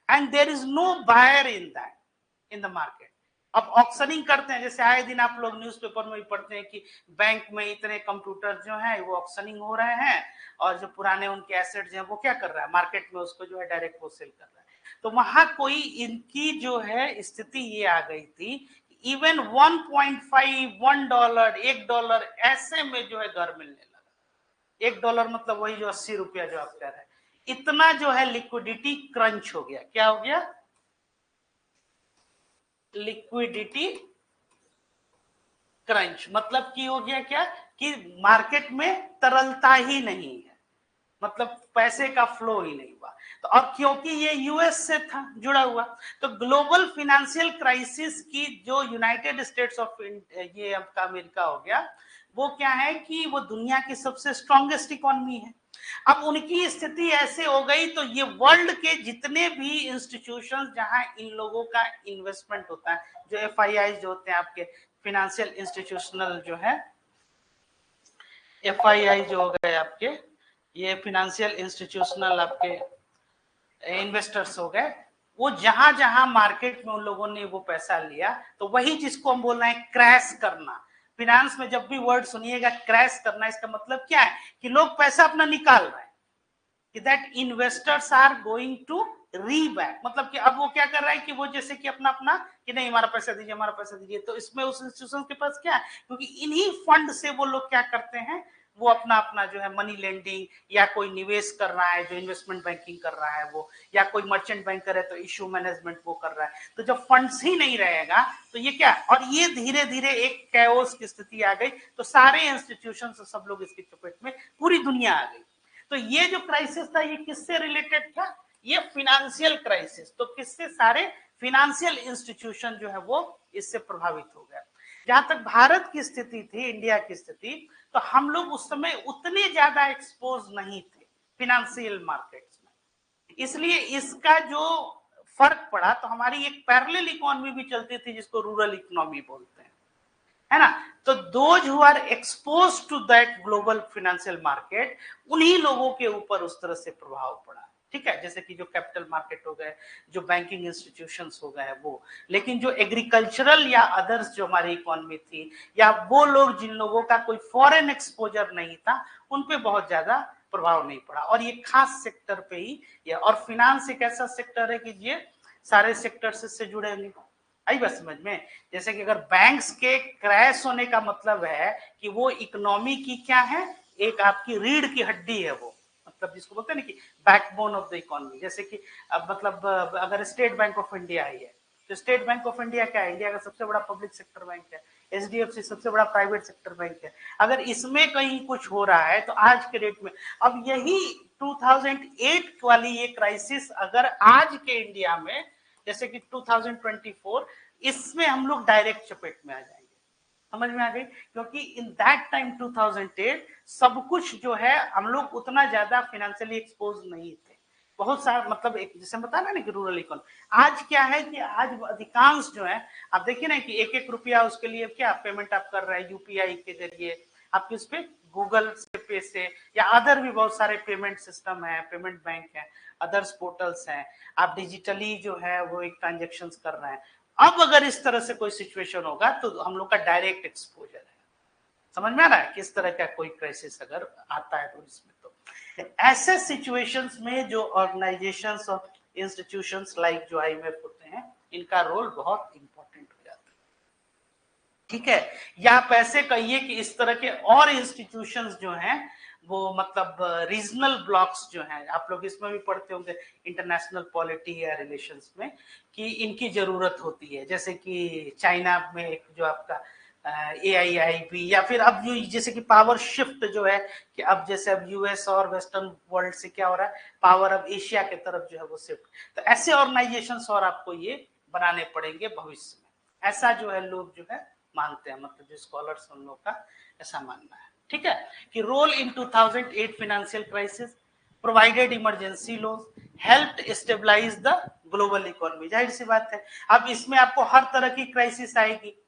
and there is no buyer in that in the market. अब ऑक्शनिंग करते हैं, जैसे आए दिन आप लोग न्यूज़पेपर में भी पढ़ते हैं कि बैंक में इतने कंप्यूटर जो हैं वो ऑक्शनिंग हो रहे हैं, और जो पुराने उनके एसेट जो है वो क्या कर रहा है, मार्केट में उसको जो है डायरेक्ट वो सेल कर रहा है। तो वहां कोई इनकी जो है स्थिति ये आ गई थी, इवन 1.5 $1 $1 ऐसे में जो है घर मिलने लगा। $1 मतलब वही जो 80 रुपया जो आप कह रहे हैं, इतना जो है लिक्विडिटी क्रंच हो गया। क्या हो गया, लिक्विडिटी क्रंच, मतलब कि हो गया क्या कि मार्केट में तरलता ही नहीं है, मतलब पैसे का फ्लो ही नहीं हुआ। तो अब क्योंकि ये यूएस से था जुड़ा हुआ, तो ग्लोबल फाइनेंशियल क्राइसिस की जो यूनाइटेड स्टेट्स ऑफ ये आपका अमेरिका हो गया, वो क्या है कि वो दुनिया की सबसे स्ट्रॉन्गेस्ट इकोनॉमी है। अब उनकी स्थिति ऐसे हो गई तो ये वर्ल्ड के जितने भी इंस्टीट्यूशंस जहां इन लोगों का इन्वेस्टमेंट होता है, जो एफआईआई जो होते हैं आपके फिनेंशियल इंस्टीट्यूशनल जो है, एफआईआई जो हो गए आपके ये फिनेंशियल इंस्टीट्यूशनल आपके इन्वेस्टर्स हो गए, वो जहां जहां मार्केट में उन लोगों ने वो पैसा लिया, तो वही जिसको हम बोल रहे हैं क्रैश करना। फिनेंस में जब भी वर्ड सुनिएगा क्रैश करना, इसका मतलब क्या है कि लोग पैसा अपना निकाल रहे हैं, कि that investors are going to reback, मतलब कि अब वो क्या कर रहा है कि वो जैसे कि अपना अपना कि नहीं हमारा पैसा दीजिए हमारा पैसा दीजिए, तो इसमें उस इंस्टीट्यूशन के पास क्या है, क्योंकि इन्हीं फंड से वो लोग क्या करते हैं, वो अपना अपना जो है मनी लेंडिंग, या कोई निवेश कर रहा है जो इन्वेस्टमेंट बैंकिंग कर रहा है वो, या कोई मर्चेंट बैंकर है तो इश्यू मैनेजमेंट वो कर रहा है। तो जब फंड्स ही नहीं रहेगा तो ये क्या, और ये धीरे धीरे एक कैओस की स्थिति आ गई, तो सारे इंस्टीट्यूशन सब लोग इसकी चपेट में, पूरी दुनिया आ गई। तो ये जो क्राइसिस था ये किससे रिलेटेड था, ये फिनेंशियल क्राइसिस, तो किससे, सारे फिनेंशियल इंस्टीट्यूशन जो है वो इससे प्रभावित हो गया। जहां तक भारत की स्थिति थी, इंडिया की स्थिति, तो हम लोग उस समय उतने ज्यादा एक्सपोज नहीं थे फिनेंशियल मार्केट्स में, इसलिए इसका जो फर्क पड़ा, तो हमारी एक पैरेलल इकोनॉमी भी चलती थी जिसको रूरल इकोनॉमी बोलते हैं, है ना। तो those who are expose to that global financial market, उन्हीं लोगों के ऊपर उस तरह से प्रभाव पड़ा, ठीक है, जैसे कि जो कैपिटल मार्केट हो गए, जो बैंकिंग इंस्टीट्यूशंस हो गए वो। लेकिन जो एग्रीकल्चरल या अदर्स जो हमारी इकोनॉमी थी, या वो लोग जिन लोगों का कोई फॉरेन एक्सपोजर नहीं था, उन पे बहुत ज्यादा प्रभाव नहीं पड़ा। और ये खास सेक्टर पे ही, या और फिनेंस एक ऐसा सेक्टर है कि ये सारे सेक्टर से जुड़े हैं। आई बात समझ में, जैसे कि अगर बैंक्स के क्रैश होने का मतलब है कि वो इकोनॉमी की क्या है, एक आपकी रीढ़ की हड्डी है वो, मतलब जिसको बोलते हैं ना कि बैकबोन ऑफ द इकोनॉमी। जैसे कि अब मतलब अगर state bank of India I है, तो स्टेट बैंक ऑफ इंडिया क्या है, इंडिया का सबसे बड़ा पब्लिक सेक्टर बैंक है। एचडीएफसी सबसे बड़ा प्राइवेट सेक्टर बैंक है। अगर इसमें कहीं कुछ हो रहा है तो आज के डेट में, अब यही 2008 वाली ये क्राइसिस अगर आज के इंडिया में, जैसे कि 2024, इसमें हम लोग डायरेक्ट चपेट में आ जाएंगे। समझ में आ गई, क्योंकि इन दैट टाइम 2008 सब कुछ जो है हम लोग उतना ज्यादा फाइनेंशियली एक्सपोज नहीं थे। बहुत सारा मतलब एक जैसे बता रहे ना कि रूरल इकोनॉमी, आज क्या है कि आज अधिकांश जो है, आप देखिए ना कि एक एक रुपया उसके लिए क्या पेमेंट आप कर रहे हैं यूपीआई के जरिए, आपके उस पर गूगल से पे से, या अदर भी बहुत सारे पेमेंट सिस्टम है, पेमेंट बैंक है, अदर्स पोर्टल्स हैं, आप डिजिटली जो है वो एक ट्रांजेक्शन कर रहे हैं। अब अगर इस तरह से कोई सिचुएशन होगा तो हम लोग का डायरेक्ट एक्सपोजर है। समझ में आ रहा है, किस तरह का कोई क्राइसिस अगर आता है तो इसमें, तो ऐसे सिचुएशंस में जो ऑर्गेनाइजेशंस और इंस्टीट्यूशंस लाइक जो आईएमएफ होते हैं, इनका रोल बहुत इंपॉर्टेंट हो जाता है, ठीक है। या आप ऐसे कहिए कि इस तरह के और इंस्टीट्यूशंस जो हैं वो मतलब रीजनल ब्लॉक्स जो हैं, आप लोग इसमें भी पढ़ते होंगे इंटरनेशनल पॉलिटी या रिलेशंस में, कि इनकी जरूरत होती है। जैसे कि चाइना में एक जो आपका AIIB, या फिर अब जो जैसे कि पावर शिफ्ट जो है, कि अब जैसे अब US और वेस्टर्न वर्ल्ड से क्या हो रहा है, पावर अब एशिया के तरफ जो है वो शिफ्ट, तो ऐसे ऑर्गेनाइजेशंस और आपको ये बनाने पड़ेंगे भविष्य में, ऐसा जो है लोग जो है मानते हैं, मतलब जो स्कॉलर्स उन लोग का ऐसा मानना है। ठीक है, कि role in 2008 financial crisis, provided emergency loan, help stabilize the global economy. जाहिर सी बात है, अब इसमें आपको हर तरह की क्राइसिस आएगी।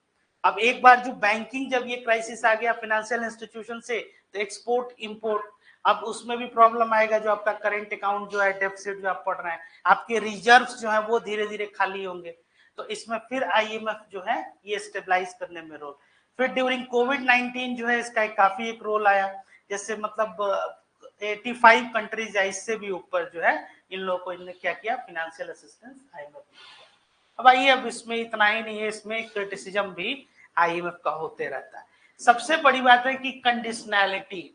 अब एक बार जो बैंकिंग, जब ये क्राइसिस आ गया फाइनेंशियल इंस्टीट्यूशन से, तो एक्सपोर्ट इंपोर्ट, अब उसमें भी प्रॉब्लम आएगा। जो आपका करेंट अकाउंट जो है, डेफिसिट जो आप पढ़ रहे हैं, आपके रिजर्व्स जो है वो धीरे धीरे खाली होंगे, तो इसमें फिर IMF जो है ये स्टेबलाइज करने में रोल। फिर ड्यूरिंग कोविड-19 जो है इसका एक काफी एक रोल आया, जैसे मतलब 85 कंट्रीज या इससे भी ऊपर जो है इन लोगों को इन्होंने क्या किया, फाइनेंशियल असिस्टेंस IMF। अब आइए, अब इसमें इतना ही नहीं है, इसमें क्रिटिसिज्म भी IMF का होते रहता है। सबसे बड़ी बात है कि कंडीशनैलिटी।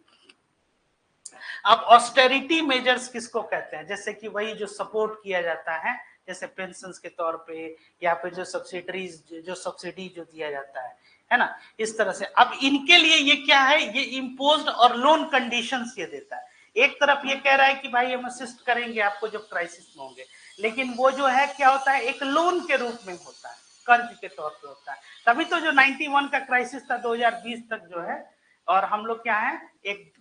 अब ऑस्टेरिटी मेजर्स किसको कहते हैं, जैसे कि वही जो सपोर्ट किया जाता है, जैसे पेंशन के तौर पे, या फिर जो सब्सिडी जो दिया जाता है ना, इस तरह से। अब इनके लिए ये क्या है, ये इम्पोज्ड और लोन कंडीशंस ये देता है। एक तरफ ये कह रहा है कि भाई हम असिस्ट करेंगे आपको जब क्राइसिस में होंगे, लेकिन वो जो है क्या होता है, एक लोन के रूप में होता है, कर्ज के तौर पे होता है। तभी तो जो 91 का क्राइसिस था 2020 तक जो है, और हम लोग क्या है, एक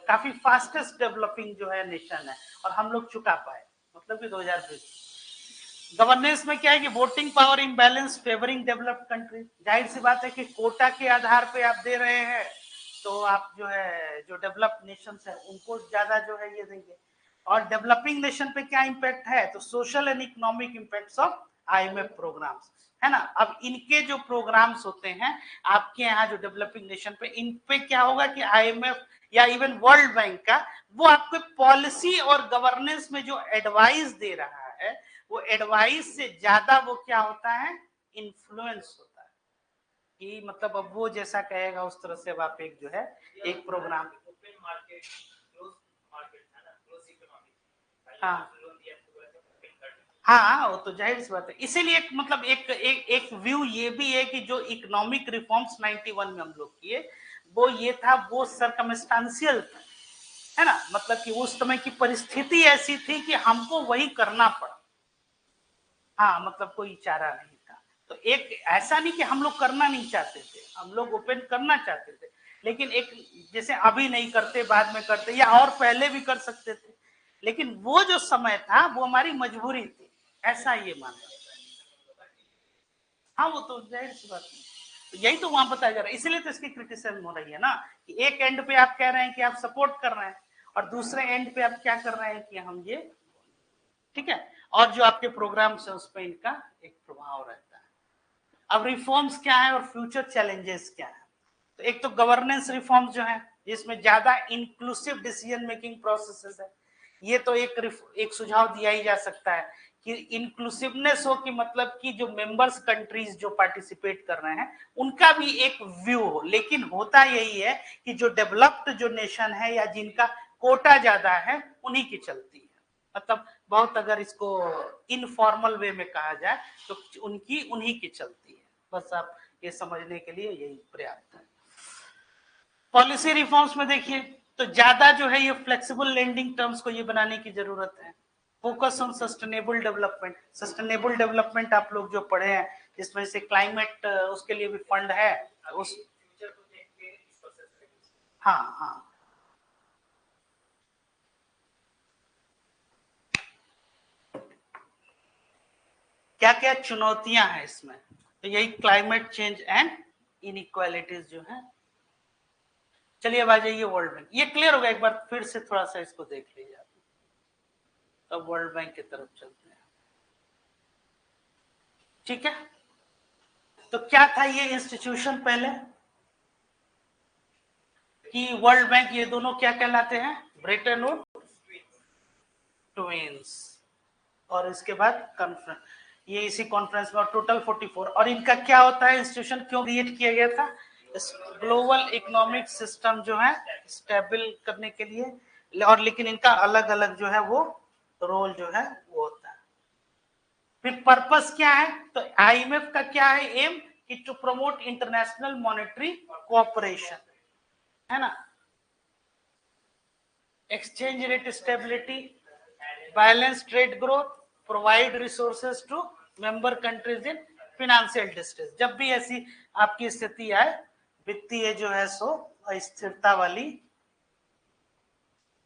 काफी फास्टेस्ट डेवलपिंग जो है नेशन है, और हम लोग चुका पाए, मतलब कि 2020। गवर्नेंस में क्या है कि voting power imbalance favouring developed country. जाहिर सी बात है कि कोटा के आधार पे आप दे रहे हैं, तो आप जो है जो डेवलप्ड नेशन है उनको ज्यादा जो है ये देंगे। और डेवलपिंग नेशन पे क्या इम्पैक्ट है, तो social and economic impacts of IMF programs, है ना। अब इनके जो प्रोग्राम्स होते हैं आपके यहाँ जो डेवलपिंग नेशन पे, इन पे क्या होगा कि IMF या इवन वर्ल्ड बैंक का वो आपको पॉलिसी और गवर्नेंस में जो एडवाइस दे रहा है, वो एडवाइस से ज्यादा वो क्या होता है, इन्फ्लुएंस होता है, कि मतलब अब वो जैसा कहेगा उस तरह से अब आप एक जो है एक प्रोग्राम। हाँ हाँ, वो तो जाहिर सी बात है। इसीलिए एक मतलब एक व्यू ये भी है कि जो इकोनॉमिक रिफॉर्म्स 91 में हम लोग किए, वो ये था, वो सरकमस्टांशियल था, है ना, मतलब कि उस समय की परिस्थिति ऐसी थी कि हमको वही करना पड़ा। हाँ, मतलब कोई चारा नहीं था। तो एक ऐसा नहीं कि हम लोग करना नहीं चाहते थे, हम लोग ओपन करना चाहते थे, लेकिन एक जैसे अभी नहीं करते, बाद में करते, या और पहले भी कर सकते थे, लेकिन वो जो समय था वो हमारी मजबूरी थी, ऐसा ये मानना। हाँ, वो तो जाहिर सी बात है, तो यही तो वहां बताया जा रहा है, इसीलिए तो इसकी क्रिटिसिज्म हो रही है ना, कि एक एंड पे आप कह रहे हैं कि आप सपोर्ट कर रहे हैं, और दूसरे एंड पे आप क्या कर रहे हैं कि हम ये, ठीक है, और जो आपके प्रोग्राम्स है उस पर इनका एक प्रभाव रहता है। अब रिफॉर्म्स क्या है और फ्यूचर चैलेंजेस क्या है, तो एक तो गवर्नेंस रिफॉर्म्स जो है, जिसमें ज्यादा इंक्लूसिव डिसीजन मेकिंग प्रोसेसेस है। ये तो एक सुझाव दिया ही जा सकता है कि इंक्लूसिवनेस हो, कि मतलब कि जो मेंबर्स कंट्रीज जो पार्टिसिपेट कर रहे हैं उनका भी एक व्यू हो, लेकिन होता यही है कि जो डेवलप्ड जो नेशन है या जिनका कोटा ज्यादा है उन्हीं की चलती है, मतलब बहुत अगर इसको इनफॉर्मल वे में कहा जाए तो उनकी उन्हीं की चलती है। बस आप ये समझने के लिए यही पर्याप्त है। पॉलिसी रिफॉर्म्स में देखिए, तो ज्यादा जो है ये फ्लेक्सिबल लेंडिंग टर्म्स को ये बनाने की जरूरत है। Focus on sustainable development, sustainable development आप लोग जो पढ़े हैं, जिसमें से क्लाइमेट उसके लिए भी फंड है उस, हाँ हाँ, क्या क्या चुनौतियां हैं इसमें, तो यही क्लाइमेट चेंज एंड इनइक्वालिटीज जो है। चलिए अब आ जाइए वर्ल्ड बैंक, ये क्लियर होगा, एक बार फिर से थोड़ा सा इसको देख लीजिए आप, तब वर्ल्ड बैंक की तरफ चलते हैं। ठीक है, तो क्या था ये इंस्टीट्यूशन पहले, कि वर्ल्ड बैंक, ये दोनों क्या कहलाते हैं, ब्रेटन वुड ट्विंस, और इसके बाद कॉन्फ्रेंस, ये इसी कॉन्फ्रेंस में टोटल 44, और इनका क्या होता है, इंस्टीट्यूशन क्यों क्रिएट किया गया था, ग्लोबल इकोनॉमिक सिस्टम जो है स्टेबल करने के लिए, और लेकिन इनका अलग अलग जो है वो रोल जो है वो होता है। फिर पर्पस क्या है, तो आईएमएफ का क्या है एम, कि to promote international monetary cooperation, है ना, exchange rate stability, balance trade growth, provide resources to member countries in financial distress. जब भी ऐसी आपकी स्थिति आए वित्तीय जो है सो अस्थिरता वाली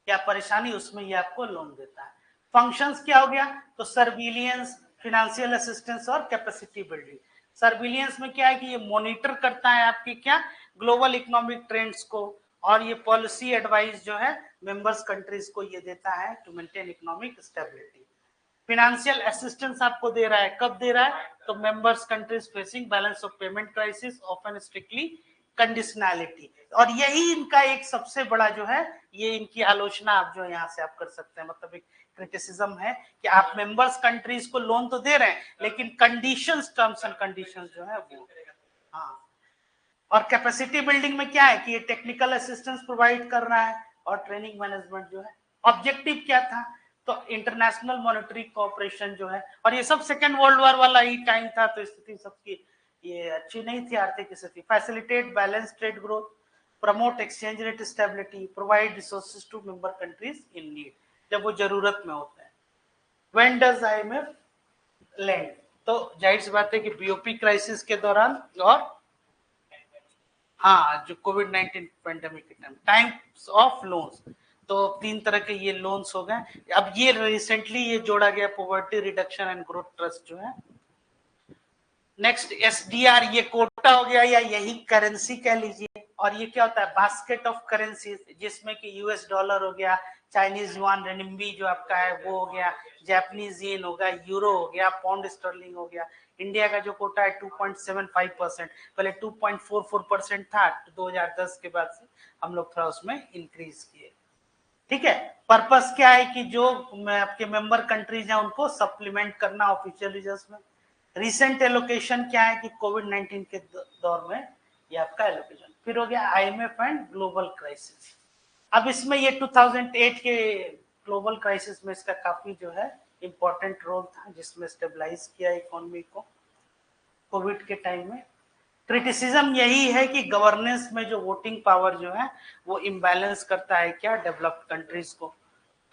या परेशानी, उसमें ये आपको लोन देता है। फंक्शंस क्या हो गया, तो सर्विलियंस, फाइनेंशियल असिस्टेंस और कैपेसिटी बिल्डिंग। सर्विलियंस में क्या है कि ये मॉनिटर करता है आपकी क्या ग्लोबल इकोनॉमिक ट्रेंड्स को, और ये पॉलिसी एडवाइस जो है मेंबर्स कंट्रीज को ये देता है to maintain economic stability. Financial assistance आपको दे रहा है, कब दे रहा है, तो members countries facing balance of payment crisis often strictly conditionality. और यही इनका एक सबसे बड़ा जो है, ये इनकी आलोचना आप जो यहाँ से आप कर सकते हैं, मतलब एक क्रिटिसिज्म है कि आप मेंबर्स कंट्रीज को लोन तो दे रहे हैं लेकिन कंडीशंस, टर्म्स एंड कंडीशंस जो है वो, हाँ। और कैपेसिटी बिल्डिंग में क्या है कि ये टेक्निकल असिस्टेंस प्रोवाइड कर रहा है और ट्रेनिंग मैनेजमेंट जो है। ऑब्जेक्टिव क्या था, तो इंटरनेशनल मॉनेटरी कोऑपरेशन जो है, और ये सब सेकेंड वर्ल्ड वॉर वाला ही टाइम था, तो स्थिति सबकी ये अच्छी नहीं थी आर्थिक स्थिति। Facilitate balance trade growth, promote exchange rate stability, provide resources to member countries in need, जब वो जरूरत में होते हैं। व्हेन डज आईएमएफ लैंड, तो जाहिर सी बात है कि बीओपी क्राइसिस के दौरान, और हाँ जो कोविड 19 पेंडेमिक के टाइम्स ऑफ लोन्स, तो 3 तरह के ये लोन्स हो गए। अब ये रिसेंटली ये जोड़ा गया poverty reduction and growth trust जो है। नेक्स्ट एसडीआर, ये कोटा हो गया या यही करेंसी कह लीजिए, और ये क्या होता है, बास्केट ऑफ करेंसी, जिसमें कि यूएस डॉलर हो गया, चाइनीज युआन रेनिम्बी जो आपका है वो हो गया, जापानीज येन हो गया, यूरो हो गया, पाउंड स्टर्लिंग हो गया। इंडिया का जो कोटा है 2.75%, पहले 2.44% था, 2010 के बाद से हम लोग थोड़ा उसमें इंक्रीज किए। ठीक है, पर्पस क्या है कि जो आपके मेंबर कंट्रीज हैं उनको सप्लीमेंट करना ऑफिशियल रिजर्व्स में। रिसेंट एलोकेशन क्या है कि कोविड 19 के दौर में ये आपका एलोकेशन। फिर हो गया आईएमएफ एंड ग्लोबल क्राइसिस। अब इसमें ये 2008 के ग्लोबल क्राइसिस में इसका काफी जो है इंपॉर्टेंट रोल था, जिसमें स्टेबलाइज किया इकोनॉमी को कोविड के टाइम में। क्रिटिसिज्म यही है कि गवर्नेंस में जो वोटिंग पावर जो है वो इम्बैलेंस करता है क्या डेवलप्ड कंट्रीज को,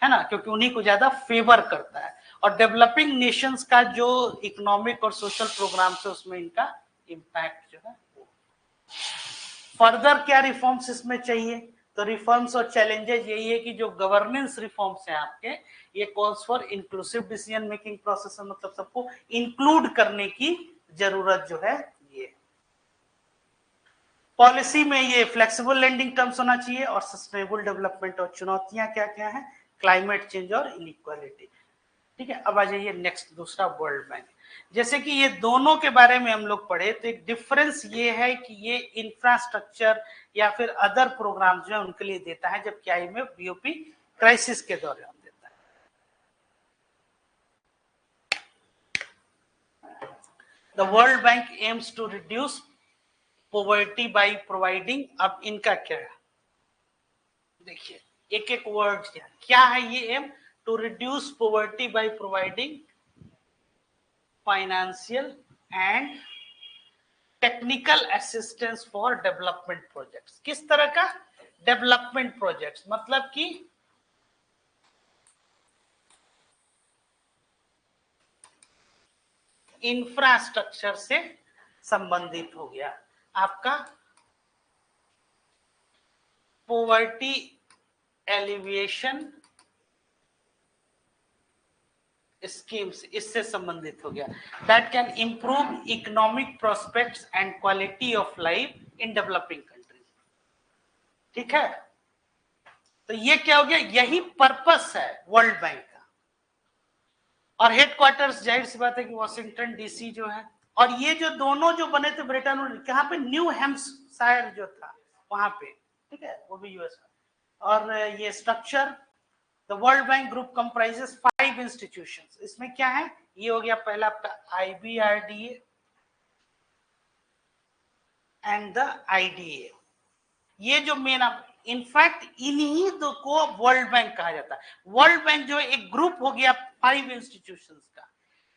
है ना, क्योंकि उन्हीं को ज्यादा फेवर करता है। और डेवलपिंग नेशंस का जो इकोनॉमिक और सोशल प्रोग्राम है उसमें इनका इम्पैक्ट जो है। फर्दर क्या रिफॉर्म्स इसमें चाहिए, तो रिफॉर्म्स और चैलेंजेस यही है कि जो गवर्नेंस रिफॉर्म्स हैं आपके, ये calls for inclusive decision making process, मतलब सबको इंक्लूड करने की जरूरत जो है। ये पॉलिसी में ये फ्लेक्सिबल लेंडिंग टर्म्स होना चाहिए और सस्टेनेबल डेवलपमेंट। और चुनौतियां क्या क्या है, क्लाइमेट चेंज और इनइक्वालिटी। ठीक है, अब आ जाइए नेक्स्ट, दूसरा वर्ल्ड बैंक। जैसे कि ये दोनों के बारे में हम लोग पढ़े, तो एक डिफरेंस ये है कि ये इंफ्रास्ट्रक्चर या फिर अदर प्रोग्राम जो है उनके लिए देता है, जबकि आईएमएफ बीओपी क्राइसिस के दौरान देता है। The world bank aims to reduce poverty by providing, अब इनका क्या है, देखिए एक एक वर्ड क्या है ये aim, to reduce poverty by providing financial and technical assistance for development projects. किस तरह का डेवलपमेंट प्रोजेक्ट्स, मतलब कि इंफ्रास्ट्रक्चर से संबंधित हो गया आपका, पॉवर्टी एलिविएशन स्कीम्स इससे संबंधित हो गया, that can improve economic prospects and quality of life in developing countries. ठीक है, तो ये क्या हो गया, यही पर्पस है वर्ल्ड बैंक का। और हेडक्वार्टर्स जाहिर सी बात है कि वॉशिंगटन डीसी जो है, और ये जो दोनों जो बने थे ब्रिटेन और कहाँ पे, न्यू हैम्पशायर जो था वहां पे, ठीक है, वो भी यूएस में। और ये structure, the world bank group comprises 5 institutions. इसमें क्या है, ये हो गया पहला आपका आईबीआरडीए एंड द आईडीए। ये जो मेन, इनफैक्ट इन्हीं दो को वर्ल्ड बैंक कहा जाता है। वर्ल्ड बैंक जो है एक ग्रुप हो गया 5 इंस्टीट्यूशंस का,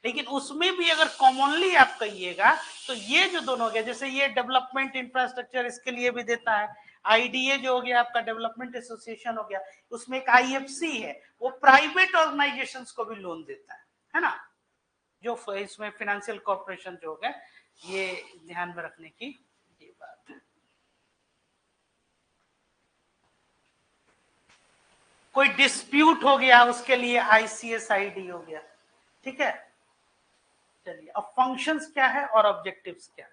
लेकिन उसमें भी अगर कॉमनली आप कहिएगा तो ये जो दोनों हो गया, जैसे ये डेवलपमेंट इंफ्रास्ट्रक्चर इसके लिए भी देता है, आईडीए जो हो गया आपका डेवलपमेंट एसोसिएशन हो गया, उसमें एक आईएफसी है, वो प्राइवेट ऑर्गेनाइजेशंस को भी लोन देता है ना, जो इसमें फाइनेंशियल कॉर्पोरेशन जो हो गया, ये ध्यान में रखने की ये बात है। कोई डिस्प्यूट हो गया उसके लिए आईसीएसआईडी हो गया, ठीक है। चलिए अब फंक्शंस क्या है और ऑब्जेक्टिव्स क्या है।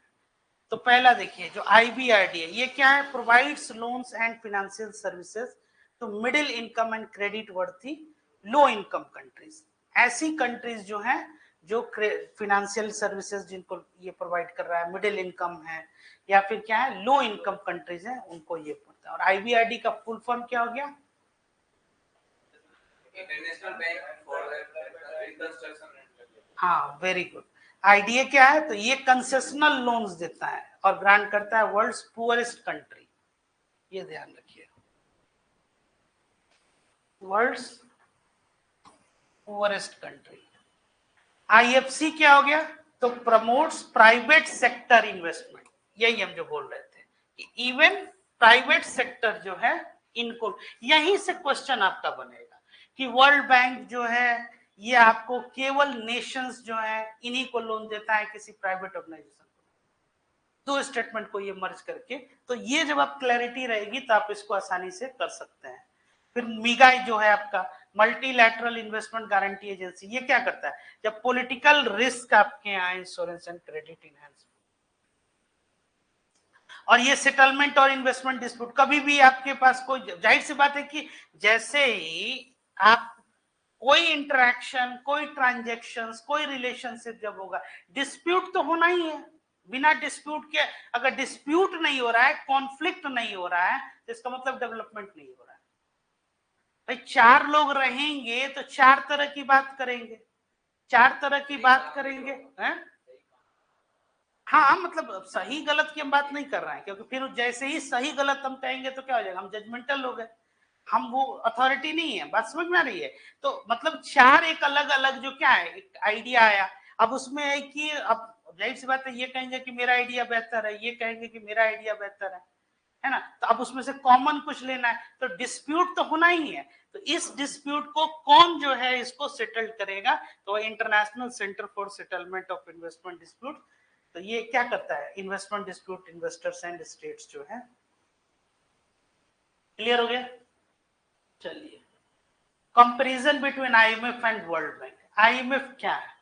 तो पहला देखिए जो आईबीआरडी है, ये क्या है, provides loans and financial services to middle income and credit worthy low income countries. ऐसी कंट्रीज जो हैं जो फाइनेंशियल सर्विसेज जिनको ये प्रोवाइड कर रहा है, मिडिल इनकम है या फिर क्या है लो इनकम कंट्रीज है, उनको ये पड़ता है। और आईबीआरडी का फुल फॉर्म क्या हो गया, इंटरनेशनल बैंक फॉर रिकंस्ट्रक्शन। हाँ वेरी गुड। आईडीए क्या है, तो ये कंसेशनल लोन्स देता है और ग्रांट करता है वर्ल्ड्स पुअरेस्ट कंट्री, ये ध्यान रखिए, वर्ल्ड्स पुअरेस्ट कंट्री। आईएफसी क्या हो गया, तो प्रमोट्स प्राइवेट सेक्टर इन्वेस्टमेंट, यही हम जो बोल रहे थे कि इवन प्राइवेट सेक्टर जो है इनको, यहीं से क्वेश्चन आपका बनेगा कि वर्ल्ड बैंक जो है ये आपको केवल नेशंस जो है इन्हीं को लोन देता है, किसी प्राइवेट ऑर्गेनाइजेशन को, दो स्टेटमेंट को ये मर्ज करके। तो ये जब आप क्लैरिटी रहेगी तो आप इसको आसानी से कर सकते हैं। फिर मीगाई जो है आपका मल्टीलैटरल इन्वेस्टमेंट गारंटी एजेंसी, ये क्या करता है, जब पॉलिटिकल रिस्क आपके यहाँ इंश्योरेंस एंड क्रेडिट इनहेंस, और ये सेटलमेंट और इन्वेस्टमेंट डिस्प्यूट, कभी भी आपके पास कोई, जाहिर सी बात है कि जैसे ही आप कोई इंटरेक्शन, कोई ट्रांजेक्शन, कोई रिलेशनशिप जब होगा, डिस्प्यूट तो होना ही है। बिना डिस्प्यूट के, अगर डिस्प्यूट नहीं हो रहा है, कॉन्फ्लिक्ट नहीं हो रहा है, तो इसका मतलब डेवलपमेंट नहीं हो रहा है। भाई 4 लोग रहेंगे तो 4 तरह की बात करेंगे, 4 तरह की बात करेंगे हैं? हाँ मतलब सही गलत की हम बात नहीं कर रहे हैं, क्योंकि फिर जैसे ही सही गलत हम कहेंगे तो क्या हो जाएगा, हम जजमेंटल हो गए, हम वो अथॉरिटी नहीं है। बात समझ में आ रही है। तो मतलब 4 एक अलग अलग जो क्या है एक आइडिया आया, अब उसमें है कि अब जाहिर सी बात है, ये कहेंगे कि मेरा आइडिया बेहतर है, ये कहेंगे कि मेरा आइडिया बेहतर है ना। तो अब उसमें से कॉमन कुछ लेना है, तो डिस्प्यूट तो होना ही है। तो इस डिस्प्यूट को कौन जो है इसको सेटल करेगा, तो international centre for settlement of investment dispute. तो ये क्या करता है, investment dispute investors and states जो है। क्लियर हो गया। चलिए comparison between IMF and world bank. IMF क्या है,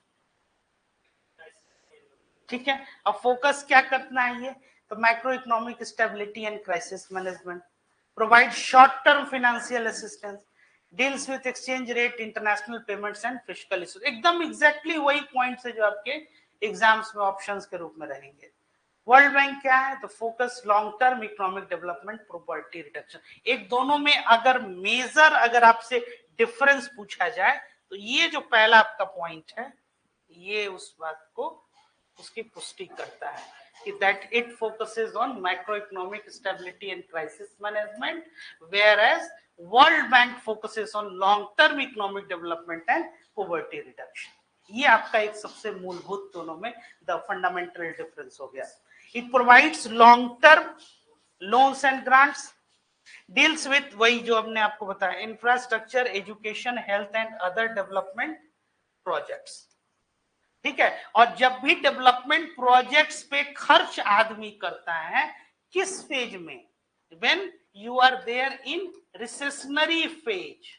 ठीक है। अब फोकस क्या करना है ये, तो macro economic stability and crisis management, provide short term financial assistance, deals with exchange rate, international payments and fiscal issues. एकदम एग्जैक्टली वही पॉइंट्स है जो आपके एग्जाम्स में ऑप्शंस के रूप में रहेंगे। वर्ल्ड बैंक क्या है, तो focus long term economic development, property reduction. एक दोनों में अगर मेजर, अगर आपसे डिफरेंस पूछा जाए तो ये जो पहला आपका पॉइंट है, ये उस बात को उसकी पुष्टि करता है कि that it focuses on macroeconomic stability and crisis management, whereas world bank focuses on long term economic development and poverty reduction. ये आपका एक सबसे मूलभूत दोनों में द फंडामेंटल डिफरेंस हो गया। It provides long term loans and grants, deals with, वही जो हमने आपको बताया, infrastructure, education, health and other development projects, ठीक है। और जब भी डेवलपमेंट प्रोजेक्ट्स पे खर्च आदमी करता है, किस फेज में, when you are there in recessionary phase.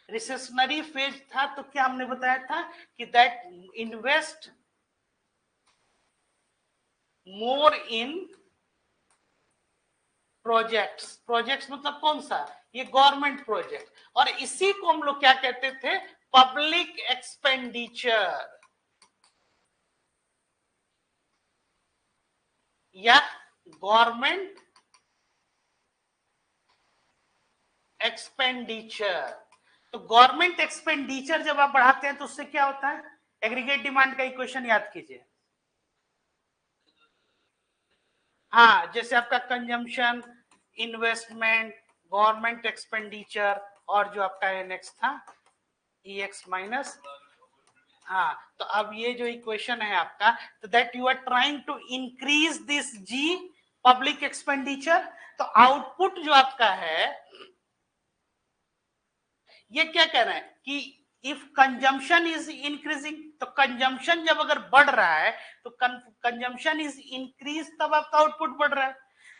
Recessionary phase था तो क्या हमने बताया था कि that invest more in projects. Projects मतलब कौन सा, ये गवर्नमेंट प्रोजेक्ट, और इसी को हम लोग क्या कहते थे, पब्लिक एक्सपेंडिचर या गवर्नमेंट एक्सपेंडिचर। तो गवर्नमेंट एक्सपेंडिचर जब आप बढ़ाते हैं तो उससे क्या होता है, एग्रीगेट डिमांड का इक्वेशन याद कीजिए, हाँ, जैसे आपका कंजम्पशन, इन्वेस्टमेंट, गवर्नमेंट एक्सपेंडिचर, और जो आपका नेक्स्ट था EX माइनस। हाँ, तो अब ये जो इक्वेशन है आपका, तो that you are trying to increase this G public expenditure, तो आउटपुट जो आपका है ये क्या कह रहे हैं कि इफ कंजम्पशन इज इंक्रीजिंग, तो कंजम्पशन जब अगर बढ़ रहा है तो कंजम्पशन इज इंक्रीज, तब आपका आउटपुट बढ़ रहा है।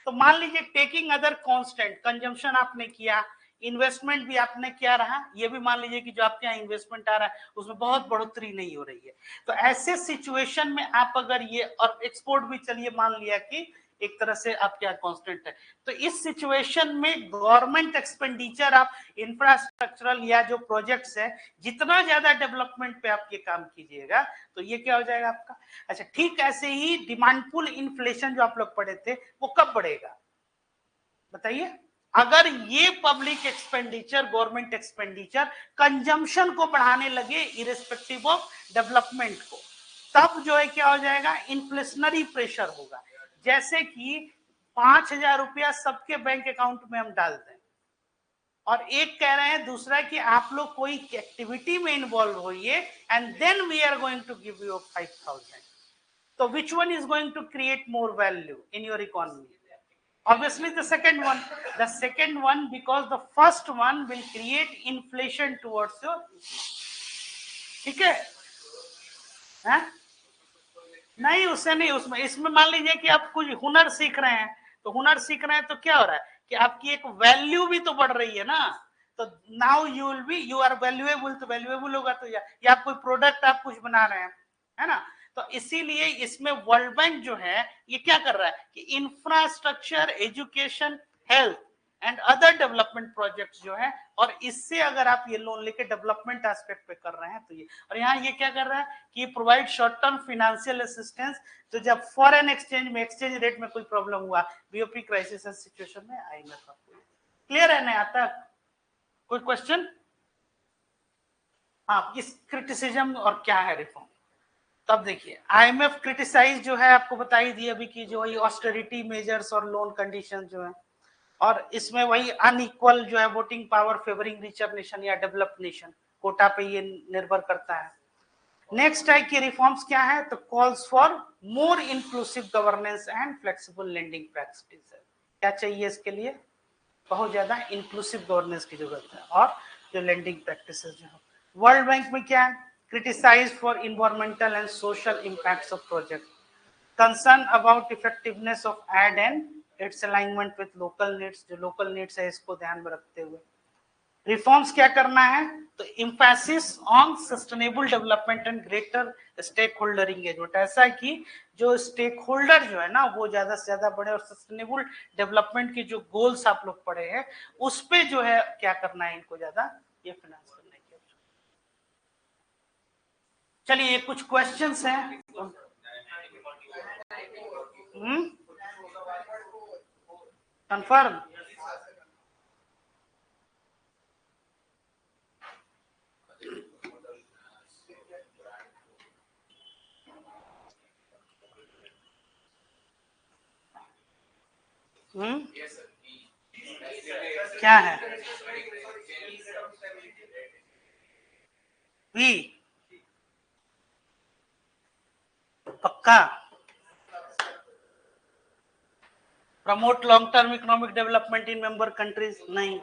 तो मान लीजिए टेकिंग अदर कांस्टेंट, कंजम्पशन आपने किया, इन्वेस्टमेंट भी आपने क्या रहा, ये भी मान लीजिए कि जो आपके यहाँ इन्वेस्टमेंट आ रहा है उसमें बहुत बढ़ोतरी नहीं हो रही है, तो ऐसे सिचुएशन में आप अगर ये, और एक्सपोर्ट भी चलिए मान लिया कि एक तरह से आपके यहाँ कांस्टेंट है, तो इस सिचुएशन में गवर्नमेंट एक्सपेंडिचर आप इंफ्रास्ट्रक्चरल या जो प्रोजेक्ट्स है, जितना ज्यादा डेवलपमेंट पे आप ये काम कीजिएगा तो ये क्या हो जाएगा आपका। अच्छा, ठीक ऐसे ही डिमांड पुल इन्फ्लेशन जो आप लोग पढ़े थे, वो कब बढ़ेगा बताइए, अगर ये public expenditure, government expenditure consumption को बढ़ाने लगे इरेस्पेक्टिव ऑफ डेवलपमेंट को, तब जो है क्या हो जाएगा, इन्फ्लेशनरी प्रेशर होगा। जैसे कि 5,000 रुपया सबके बैंक अकाउंट में हम डाल दें, और एक कह रहे हैं दूसरा कि आप लोग कोई एक्टिविटी में इन्वॉल्व होइए and then we are going to give you 5,000, तो which one is going to create more value in your economy? Obviously the second one, because the first one will create inflation towards your, ठीक है? नहीं, उससे नहीं, उसमें इसमें मान लीजिए कि आप कुछ हुनर सीख रहे हैं, तो हुनर सीख रहे हैं तो क्या हो रहा है कि आपकी एक वैल्यू भी तो बढ़ रही है ना, तो now you will be, you are valuable, तो वैल्यूएबल होगा तो या आप कोई प्रोडक्ट आप कुछ बना रहे हैं, है ना, तो इसीलिए इसमें वर्ल्ड बैंक जो है ये क्या कर रहा है कि infrastructure, education, health and other development projects जो है, और इससे अगर आप ये लोन लेके डेवलपमेंट एस्पेक्ट पे कर रहे हैं तो ये, और यहाँ ये क्या कर रहा है कि provide short term financial assistance, तो जब फॉरेन एक्सचेंज में, एक्सचेंज रेट में कोई प्रॉब्लम हुआ, बीओपी क्राइसिस सिचुएशन में आईएमएफ आपको, क्लियर है ना तक? कोई क्वेश्चन? हाँ, इस क्रिटिसिज्म और क्या है रिफॉर्म, तब देखिए आईएमएफ क्रिटिसाइज जो है आपको बताई दी अभी की, जो ये ऑस्टेरिटी मेजर्स और लोन कंडीशन जो है, और इसमें वही अनइक्वल जो है voting power favouring richer nation या डेवलप्ड नेशन, कोटा पे ये निर्भर करता है। नेक्स्ट है कि रिफॉर्म्स क्या है, तो calls for more inclusive governance and flexible lending practices. क्या चाहिए इसके लिए, बहुत ज्यादा इंक्लूसिव गवर्नेंस की जरूरत है, और जो लेंडिंग प्रैक्टिसेस जो है। वर्ल्ड बैंक में क्या है, criticise for environmental and social impacts of project, concern about effectiveness of aid and its alignment with local needs, जो लोकल नीड्स है इसको ध्यान में रखते हुए रिफॉर्म्स क्या करना है, तो emphasis on sustainable development and greater stakeholder engagement, ऐसा कि जो स्टेक होल्डर जो है ना वो ज्यादा से ज्यादा बढ़े, और सस्टेनेबल डेवलपमेंट के जो गोल्स आप लोग पढ़े हैं उस पे जो है क्या करना है, इनको ज्यादा ये फाइनेंस करने की। चलिए कुछ क्वेश्चंस हैं, कंफर्म? क्या है वी, पक्का? Promote long term economic development in member countries, नहीं।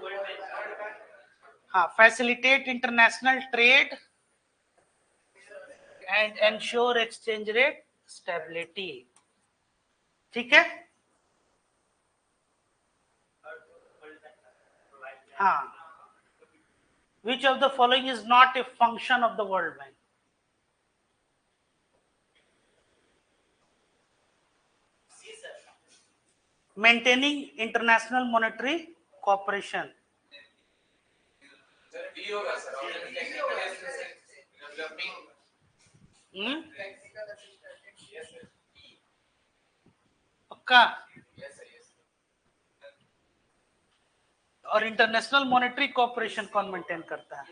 हाँ, facilitate international trade and ensure exchange rate stability, ठीक है। हाँ, which of the following is not a function of the World Bank? Maintaining international monetary cooperation, पक्का? और इंटरनेशनल मॉनेटरी कॉर्पोरेशन कौन मेंटेन करता है,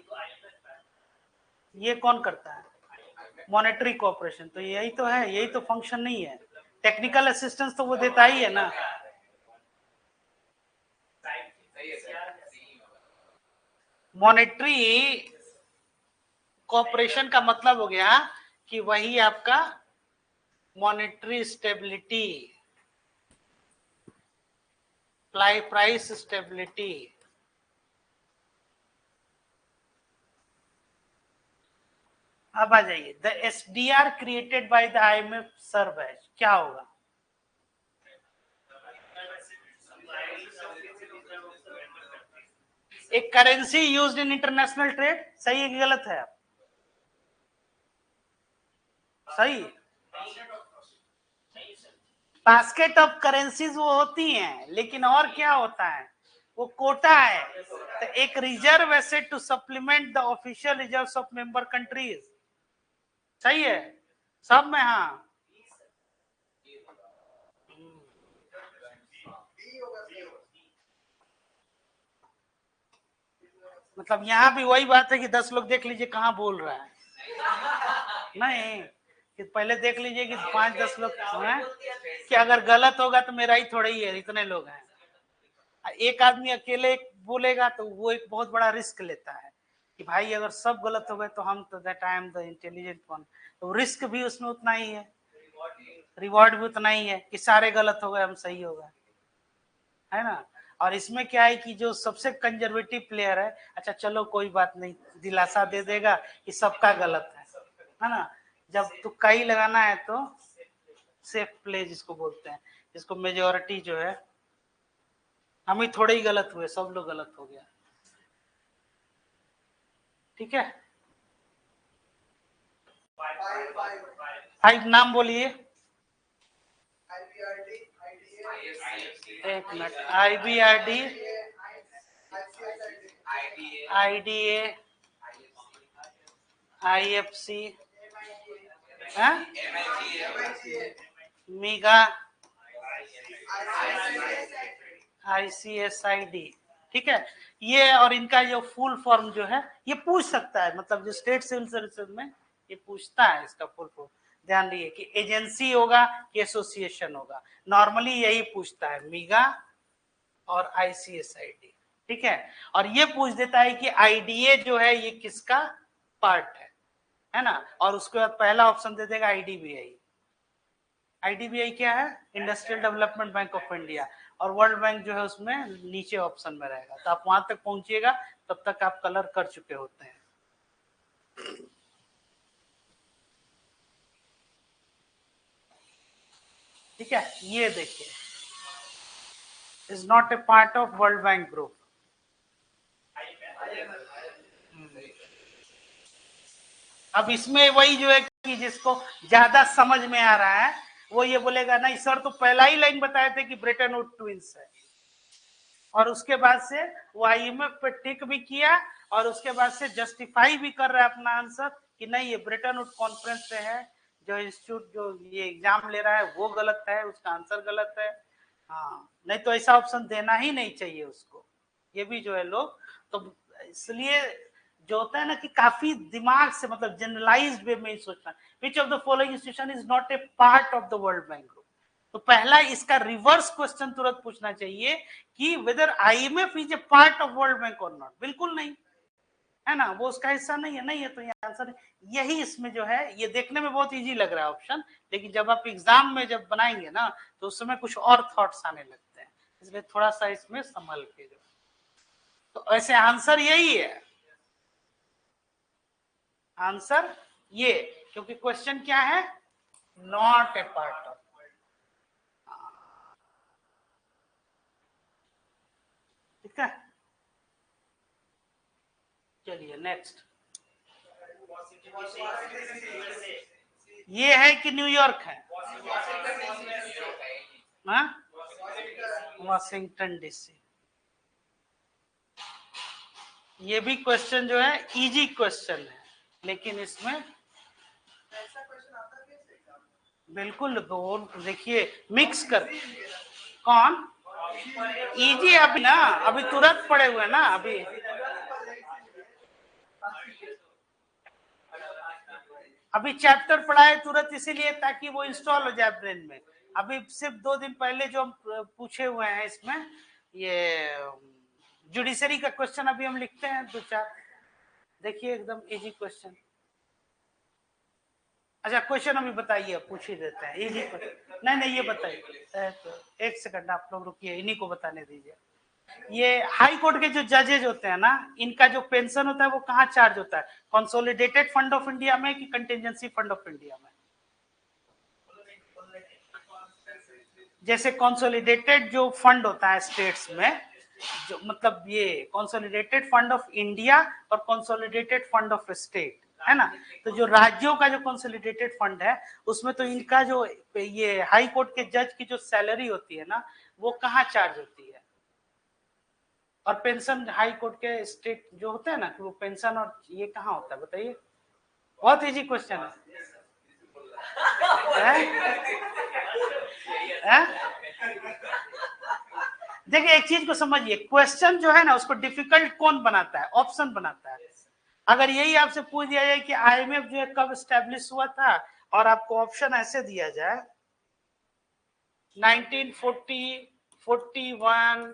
ये कौन करता है, मॉनेटरी कॉर्पोरेशन, तो यही तो है, यही तो फंक्शन नहीं है, टेक्निकल असिस्टेंस तो वो देता ही है ना। मॉनेटरी कोऑपरेशन का मतलब हो गया कि वही आपका मॉनेटरी स्टेबिलिटी, प्राइस स्टेबिलिटी। अब आ जाइए, the SDR created by the IMF serve as, क्या होगा? एक currency used in international trade, सही है कि गलत है? आप सही। बास्केट ऑफ करेंसीज वो होती हैं, लेकिन और क्या होता है, वो कोटा है। तो एक reserve asset to supplement the official reserves of member countries, सही है सब में। हाँ, मतलब यहाँ भी वही बात है कि 10 लोग देख लीजिए कहाँ बोल रहा है। नहीं, कि पहले देख लीजिए कि 5-10 लोग हैं कि अगर गलत होगा तो मेरा ही थोड़ा ही है, इतने लोग हैं। एक आदमी अकेले बोलेगा तो वो एक बहुत बड़ा रिस्क लेता है कि भाई अगर सब गलत हो गए तो हम तो that I am the intelligent one, तो रिस्क भी उसमें उतना ही है, रिवॉर्ड भी उतना ही है कि सारे गलत हो गए हम सही हो गए, है ना। और इसमें क्या है कि जो सबसे कंजर्वेटिव प्लेयर है, अच्छा चलो कोई बात नहीं, दिलासा दे देगा कि सबका गलत है ना। जब तुक्का ही लगाना है तो सेफ प्ले जिसको बोलते हैं, जिसको मेजोरिटी जो है, हम ही थोड़े ही गलत हुए, सब लोग गलत हो गया, ठीक है। 5 नाम बोलिए। एक minute, IBRD, IDA, IFC, मीगा, ICSID, ठीक है। ये और इनका जो फुल फॉर्म जो है ये पूछ सकता है, मतलब जो स्टेट सिविल सर्विसेज में ये पूछता है इसका फुल फॉर्म। ध्यान दिए कि एजेंसी होगा कि एसोसिएशन होगा, नॉर्मली यही पूछता है, मीगा और ICSID, ठीक है। और ये पूछ देता है कि IDA जो है ये किसका पार्ट है ना। और उसके बाद पहला ऑप्शन दे देगा IDBI। IDBI क्या है? Industrial development bank of India. और वर्ल्ड बैंक जो है उसमें नीचे ऑप्शन में रहेगा, तो आप वहां तक पहुंचिएगा तब तक आप कलर कर चुके होते हैं। ठीक है, ये देखिए, is not a part of world bank group. अब इसमें वही जो है कि जिसको ज्यादा समझ में आ रहा है वो ये बोलेगा नहीं सर, तो पहला ही लाइन बताए थे कि ब्रेटन वुड ट्विंस है, और उसके बाद से वो IMF पे टिक भी किया और उसके बाद से जस्टिफाई भी कर रहा है अपना आंसर कि नहीं ये ब्रेटन वुड कॉन्फ्रेंस से है, जो इंस्टीट्यूट जो ये एग्जाम ले रहा है वो गलत है, उसका आंसर गलत है। हाँ, नहीं तो ऐसा ऑप्शन देना ही नहीं चाहिए उसको, ये भी जो है लोग, तो इसलिए जो होता है ना कि काफी दिमाग से, मतलब जनरलाइज्ड वे में सोचना, which of the following institution is not a part of the world bank group. तो पहला इसका रिवर्स क्वेश्चन तुरंत पूछना चाहिए कि whether IMF is a part of world bank और नॉट। बिल्कुल नहीं, है ना, वो उसका हिस्सा नहीं है, नहीं है तो ये आंसर यही इसमें जो है। ये देखने में बहुत इजी लग रहा है ऑप्शन, लेकिन जब आप एग्जाम में जब बनाएंगे ना तो उस समय कुछ और थॉट्स आने लगते हैं, इसलिए थोड़ा सा इसमें संभल के जो, तो ऐसे आंसर यही है, आंसर ये, क्योंकि क्वेश्चन क्या है, नॉट ए पार्ट ऑफ। ठीक है, चलिए नेक्स्ट। ये है कि न्यूयॉर्क है? Washington DC। ये भी क्वेश्चन जो है इजी क्वेश्चन है, लेकिन इसमें बिल्कुल देखिए मिक्स कर, कौन इजी? अभी ना, अभी तुरंत पड़े हुए ना अभी, अभी चैप्टर पढ़ा है तुरंत, इसीलिए ताकि वो इंस्टॉल हो जाए ब्रेन में। अभी सिर्फ 2 दिन पहले जो हम पूछे हुए हैं इसमें, ये जुडिशरी का क्वेश्चन अभी हम लिखते हैं 2-4, देखिए एकदम इजी क्वेश्चन। अच्छा क्वेश्चन अभी बताइए, पूछ ही देते हैं इजी क्वेश्चन। नहीं ये बताइए, एक सेकंड आप लोग रुकिए, इन्हीं को बताने दीजिए। ये हाई कोर्ट के जो जजेज होते हैं ना, इनका जो पेंशन होता है वो कहाँ चार्ज होता है, कंसोलिडेटेड फंड ऑफ इंडिया में कि कंटिजेंसी फंड ऑफ इंडिया में? जैसे कंसोलिडेटेड जो फंड होता है स्टेट्स में, जो मतलब ये कंसोलिडेटेड फंड ऑफ इंडिया और कंसोलिडेटेड फंड ऑफ स्टेट है ना, तो जो राज्यों का जो कंसोलिडेटेड फंड है उसमें तो इनका जो ये हाई कोर्ट के जज की जो सैलरी होती है ना, वो कहाँ चार्ज होती है? और पेंशन हाई कोर्ट के स्टेट जो होते हैं ना, कि वो पेंशन और ये कहाँ होता है बताइए? बहुत इजी क्वेश्चन है? देखिए एक चीज को समझिए, क्वेश्चन जो है ना उसको डिफिकल्ट कौन बनाता है? ऑप्शन बनाता है। अगर यही आपसे पूछ दिया जाए कि आईएमएफ जो है कब स्टैब्लिश हुआ था, और आपको ऑप्शन ऐसे दिया जाए 1940, 41,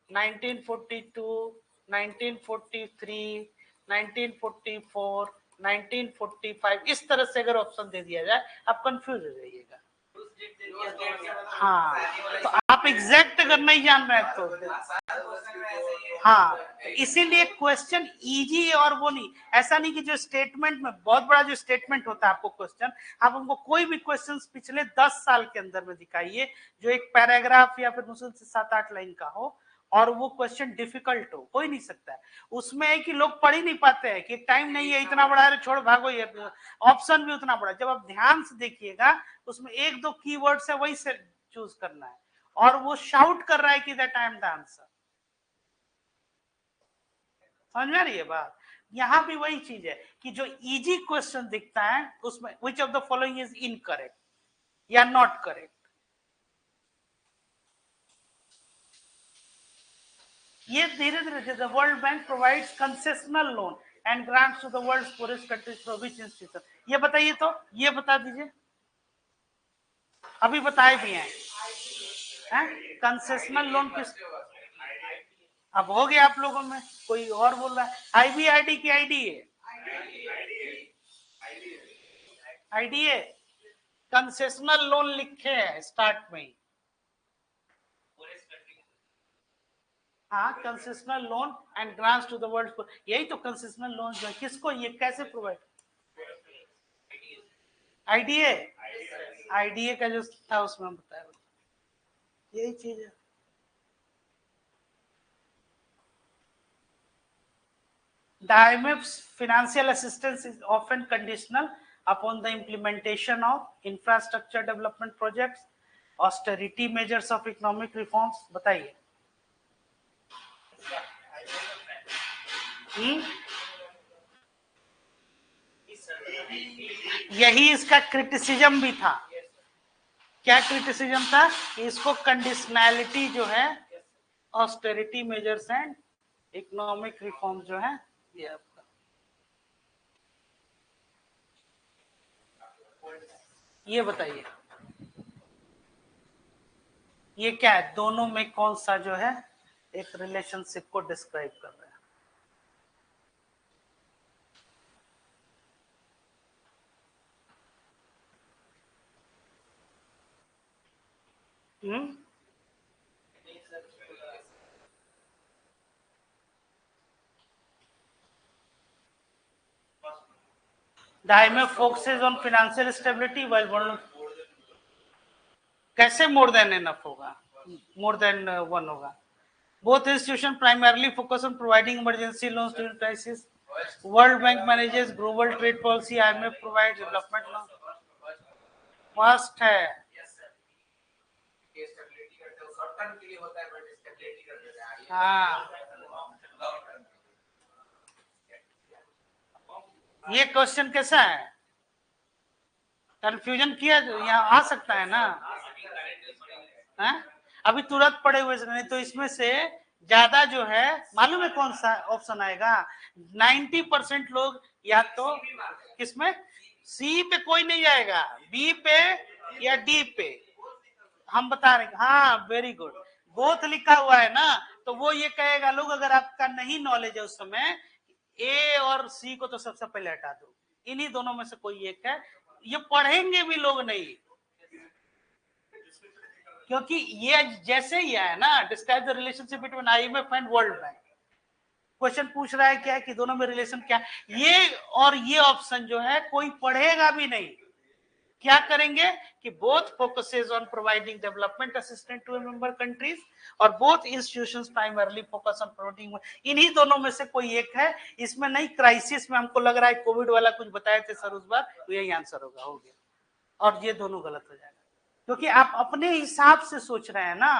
1942, 1943, 1944, 1945, इस तरह से अगर ऑप्शन दे दिया जाए आप कंफ्यूज हो जाइएगा। हाँ, तो आप एग्जैक्ट अगर नहीं जान रहे हैं तो हाँ, इसीलिए क्वेश्चन इजी है और वो नहीं, ऐसा नहीं कि जो स्टेटमेंट में बहुत बड़ा जो स्टेटमेंट होता है आपको क्वेश्चन, आप हमको कोई भी क्वेश्चन पिछले 10 साल के अंदर में दिखाइए जो एक पैराग्राफ या फिर मुश्किल से 7-8 लाइन का हो और वो क्वेश्चन डिफिकल्ट हो, हो ही नहीं सकता है। उसमें है कि लोग पढ़ ही नहीं पाते हैं कि टाइम नहीं है, इतना बड़ा है छोड़ भागो, ये ऑप्शन भी उतना बड़ा। जब आप ध्यान से देखिएगा उसमें 1-2 कीवर्ड्स है, वही से चूज करना है, और वो शाउट कर रहा है कि that I am the answer. समझ में आ रही है बात? यहां भी वही चीज है कि जो इजी क्वेश्चन दिखता है उसमें which of the following is incorrect या नॉट करेक्ट। ये धीरे धीरे the world bank provides concessional loan and grants to the world's poorest countries for which institution, ये बताइए, तो ये बता दीजिए, अभी बताए भी हैं कंसेशनल लोन किस, अब हो गया आप लोगों में, कोई और बोल रहा है आईबीआईडी की आईडीए, आईडीए कंसेशनल लोन लिखे हैं स्टार्ट में। हाँ, concessional loan and grants to the world, यही तो कंसेशनल लोन जो है, किसको, ये कैसे प्रोवाइड? आईडीए, आईडीए का जो था उसमें बताया, यही चीज है। The IMF's financial assistance is often conditional upon the implementation of infrastructure development projects, austerity measures of economic reforms, बताइए। यही इसका क्रिटिसिज्म भी था। क्या क्रिटिसिज्म था? कि इसको कंडीशनैलिटी जो है, austerity measures and economic reform जो है, ये आपका, ये बताइए ये क्या है, दोनों में कौन सा जो है एक रिलेशनशिप को डिस्क्राइब कर रहा है? The IMF focuses on financial stability while one, कैसे more than enough होगा, more than one होगा? Both institutions primarily focus on providing emergency loans during crisis. World Bank manages global trade policy, IMF provides development loans. First है, हाँ, ये क्वेश्चन कैसा है? कंफ्यूजन किया, यहाँ आ सकता है ना, है? अभी तुरंत पड़े हुए नहीं, तो इसमें से ज्यादा जो है मालूम है कौन सा ऑप्शन आएगा? 90% लोग या तो किसमें, सी पे कोई नहीं जाएगा, बी पे या डी पे, हम बता रहे हैं, हाँ वेरी गुड, बोथ लिखा हुआ है ना, तो वो ये कहेगा लोग अगर आपका नहीं नॉलेज है उस समय, ए और सी को तो सबसे पहले हटा दो, इन्हीं दोनों में से कोई एक है, ये पढ़ेंगे भी लोग नहीं, क्योंकि ये जैसे ही है ना, describe the relationship between IMF and world bank, question पूछ रहा है क्या है कि दोनों में रिलेशन क्या, ये और ये ऑप्शन जो है कोई पढ़ेगा भी नहीं, क्या करेंगे कि both focuses on providing development assistant to member countries और both institutions primarily focus on providing, इन्हीं दोनों में से कोई एक है, इसमें नहीं क्राइसिस में हमको लग रहा है कोविड वाला कुछ बताए थे सर उस बार, तो यही आंसर होगा, हो गया, और ये दोनों गलत हो जाएगा, क्योंकि आप अपने हिसाब से सोच रहे हैं ना,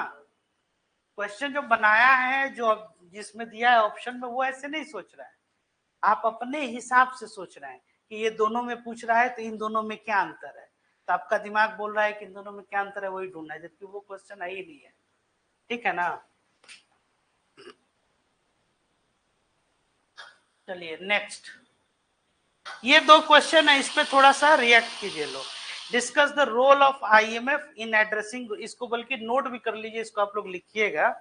क्वेश्चन जो बनाया है, जो जिसमें दिया है ऑप्शन में, वो ऐसे नहीं सोच रहा है, आप अपने हिसाब से सोच रहे हैं कि ये दोनों में पूछ रहा है तो इन दोनों में क्या अंतर है, तो आपका दिमाग बोल रहा है कि इन दोनों में क्या अंतर है, वही ढूंढना है, जबकि वो क्वेश्चन है ही नहीं है, ठीक है ना। चलिए नेक्स्ट, ये दो क्वेश्चन है, इस पे थोड़ा सा रिएक्ट कीजिए लोग। Discuss the role of IMF in addressing, इसको बल्कि नोट भी कर लीजिए, इसको आप लोग लिखिएगा,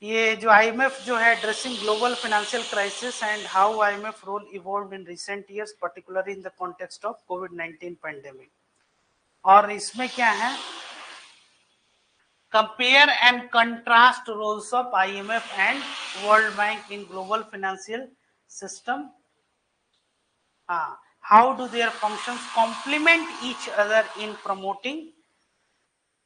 ये जो आईएमएफ जो है addressing global financial crisis and how IMF role evolved in recent years particularly in the context of कोविड-19 पैंडेमिक, और इसमें क्या है, compare and contrast roles of IMF and world bank in global financial system, how do their functions complement each other in promoting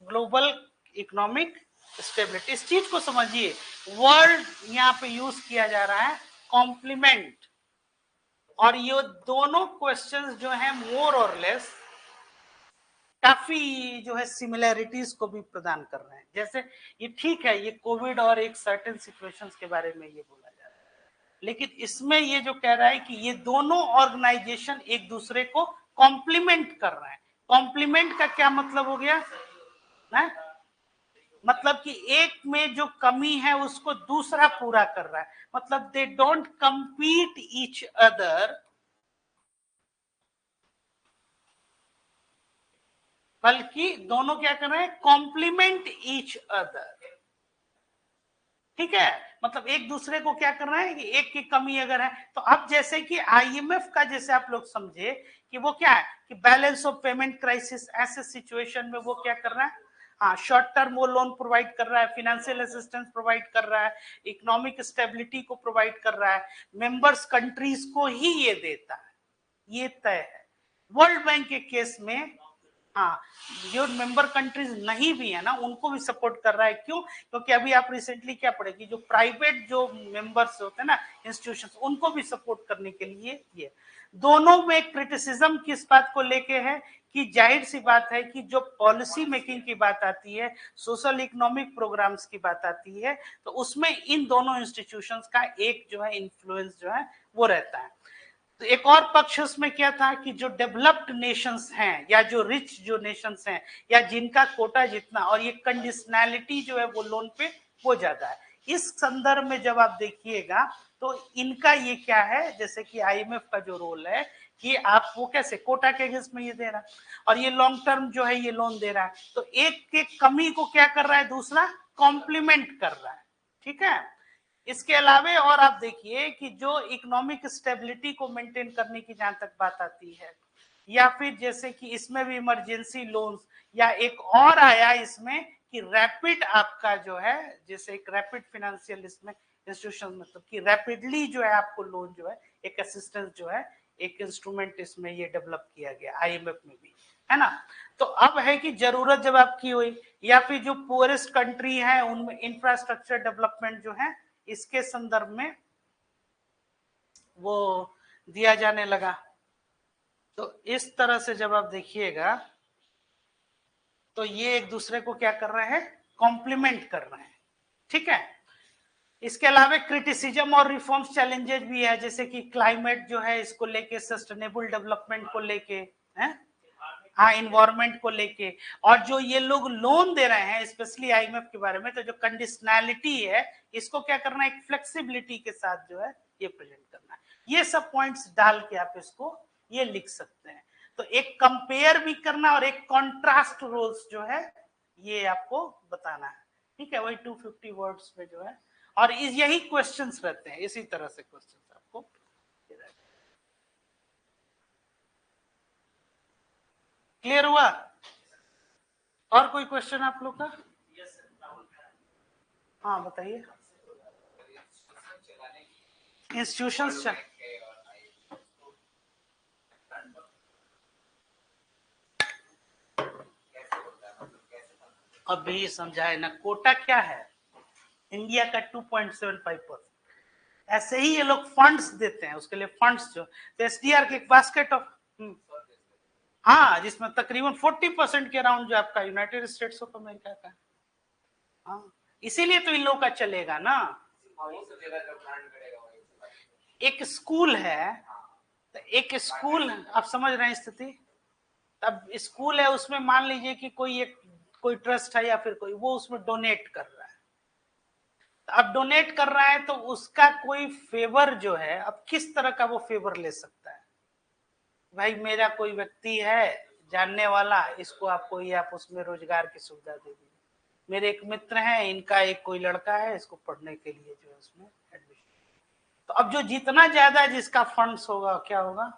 global economic stability, इस चीज को समझिए, वर्ड यहाँ पे यूज किया जा रहा है कॉम्प्लीमेंट, और ये दोनों क्वेश्चंस जो है मोर और लेस काफी जो है सिमिलैरिटीज को भी प्रदान कर रहे हैं, जैसे ये ठीक है, ये कोविड और एक सर्टेन सिचुएशंस के बारे में ये बोला जा रहा है, लेकिन इसमें ये जो कह रहा है कि ये दोनों ऑर्गेनाइजेशन एक दूसरे को कॉम्प्लीमेंट कर रहे हैं, कॉम्प्लीमेंट का क्या मतलब हो गया ना, मतलब कि एक में जो कमी है उसको दूसरा पूरा कर रहा है, मतलब they don't compete each other, बल्कि दोनों क्या कर रहे हैं, कॉम्प्लीमेंट ईच अदर, ठीक है, मतलब एक दूसरे को क्या कर रहा है कि एक की कमी अगर है, तो अब जैसे कि आईएमएफ का जैसे आप लोग समझे कि वो क्या है कि बैलेंस ऑफ पेमेंट क्राइसिस, ऐसे सिचुएशन में वो क्या कर रहा है, हाँ शॉर्ट टर्म वो लोन प्रोवाइड कर रहा है, फाइनेंशियल असिस्टेंस प्रोवाइड कर रहा है, इकोनॉमिक स्टेबिलिटी को प्रोवाइड कर रहा है, मेंबर्स कंट्रीज को ही ये देता है, ये तय है। वर्ल्ड बैंक के केस में हाँ, जो मेंबर कंट्रीज नहीं भी है ना उनको भी सपोर्ट कर रहा है, क्यों, क्योंकि अभी आप रिसेंटली क्या पढ़े कि जो प्राइवेट जो मेंबर्स होते हैं ना इंस्टीट्यूशंस, उनको भी सपोर्ट करने के लिए ये दोनों में क्रिटिसिज्म किस बात को लेके है कि जाहिर सी बात है कि जो पॉलिसी मेकिंग की बात आती है, सोशल इकोनॉमिक प्रोग्राम्स की बात आती है, तो उसमें इन दोनों इंस्टीट्यूशंस का एक जो है इन्फ्लुएंस जो है वो रहता है। तो एक और पक्ष उसमें क्या था कि जो डेवलप्ड नेशंस हैं या जो रिच जो नेशंस हैं या जिनका कोटा जितना, और ये कंडीशनैलिटी जो है वो लोन पे वो ज्यादा है, इस संदर्भ में जब आप देखिएगा तो इनका ये क्या है, जैसे कि आईएमएफ का जो रोल है कि आप वो कैसे कोटा के अगेंस्ट में ये दे रहा है, और ये लॉन्ग टर्म जो है ये लोन दे रहा है, तो एक के कमी को क्या कर रहा है, दूसरा कॉम्प्लीमेंट कर रहा है, ठीक है। इसके अलावे और आप देखिए कि जो इकोनॉमिक स्टेबिलिटी को मेंटेन करने की जहां तक बात आती है, या फिर जैसे कि इसमें भी इमरजेंसी लोन्स, या एक और आया इसमें कि रैपिड आपका जो है, जैसे एक रैपिड फाइनेंशियल इसमें इंस्टीट्यूशन, मतलब कि रैपिडली जो है आपको लोन जो है एक असिस्टेंस जो है एक इंस्ट्रूमेंट इसमें ये डेवलप किया गया आईएमएफ में भी, है ना। तो अब है कि जरूरत जब आपकी हुई, या फिर जो पुअरेस्ट कंट्री है उनमें इंफ्रास्ट्रक्चर डेवलपमेंट जो है इसके संदर्भ में वो दिया जाने लगा, तो इस तरह से जब आप देखिएगा तो ये एक दूसरे को क्या कर रहे हैं, कॉम्प्लीमेंट कर रहे हैं, ठीक है। इसके अलावा क्रिटिसिज्म और रिफॉर्म्स चैलेंजेस भी है, जैसे कि क्लाइमेट जो है इसको लेके, सस्टेनेबल डेवलपमेंट को लेके है, हाँ इन्वायरमेंट को लेके, और जो ये लोग लोन दे रहे हैं स्पेशली आईएमएफ के बारे में, तो जो कंडीशनैलिटी है इसको क्या करना है, एक फ्लेक्सिबिलिटी के साथ जो है ये प्रेजेंट करना है, ये सब पॉइंट्स डाल के आप इसको ये लिख सकते हैं। तो एक कंपेयर भी करना और एक कॉन्ट्रास्ट रोल्स जो है ये आपको बताना है, ठीक है। वही 250 वर्ड्स में जो है, और यही क्वेश्चंस रहते हैं, इसी तरह से क्वेश्चंस आपको। क्लियर हुआ? और कोई क्वेश्चन आप लोग का? हाँ बताइए। इंस्टीट्यूशंस अभी समझाए ना, कोटा क्या है, इंडिया का 2.75%। ऐसे ही ये लोग फंड्स देते हैं, उसके लिए फंड्स जो, तो एसडीआर के एक बास्केट ऑफ, हाँ, जिसमें तकरीबन 40% के अराउंड जो आपका यूनाइटेड स्टेट्स ऑफ अमेरिका का, हाँ, इसीलिए तो इन लोगों का चलेगा ना। एक स्कूल है, तो एक स्कूल, आप समझ रहे हैं स्थिति, तब स्कूल है, उसमें मान लीजिए कि कोई ट्रस्ट है या फिर कोई, वो उसमें डोनेट कर रहा है, अब डोनेट कर रहा है तो उसका कोई फेवर जो है, अब किस तरह का वो फेवर ले सकता है, भाई मेरा कोई व्यक्ति है जानने वाला, इसको आपको ये आप उसमें रोजगार की सुविधा दे दीजिए, मेरे एक मित्र हैं, इनका एक कोई लड़का है, इसको पढ़ने के लिए जो है उसमें एडमिशन, तो अब जो जितना ज्यादा जिसका फंड्स होगा क्या होगा,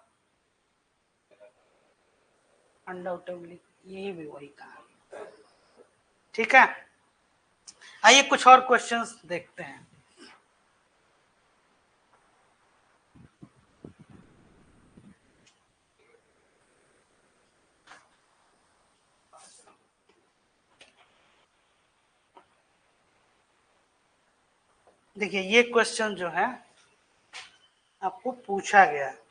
अनडाउटेबली यही भी वही कहा, ठीक है। आइए कुछ और क्वेश्चंस देखते हैं। देखिए ये क्वेश्चन जो है आपको पूछा गया है,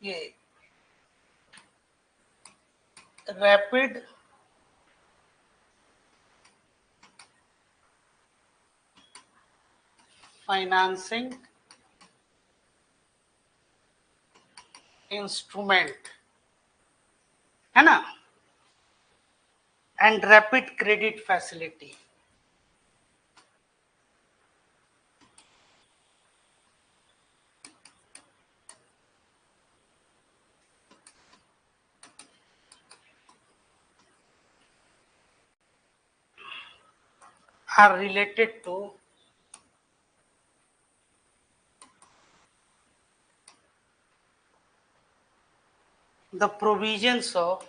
ये रैपिड फाइनेंसिंग इंस्ट्रूमेंट है ना, and rapid credit facility, are related to the provisions of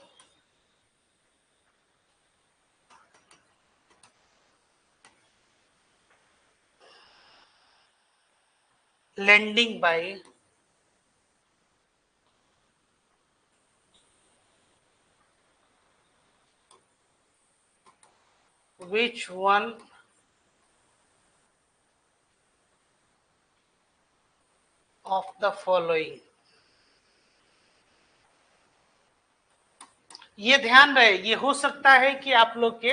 lending by which one of the following। ये ध्यान रहे, ये हो सकता है कि आप लोग के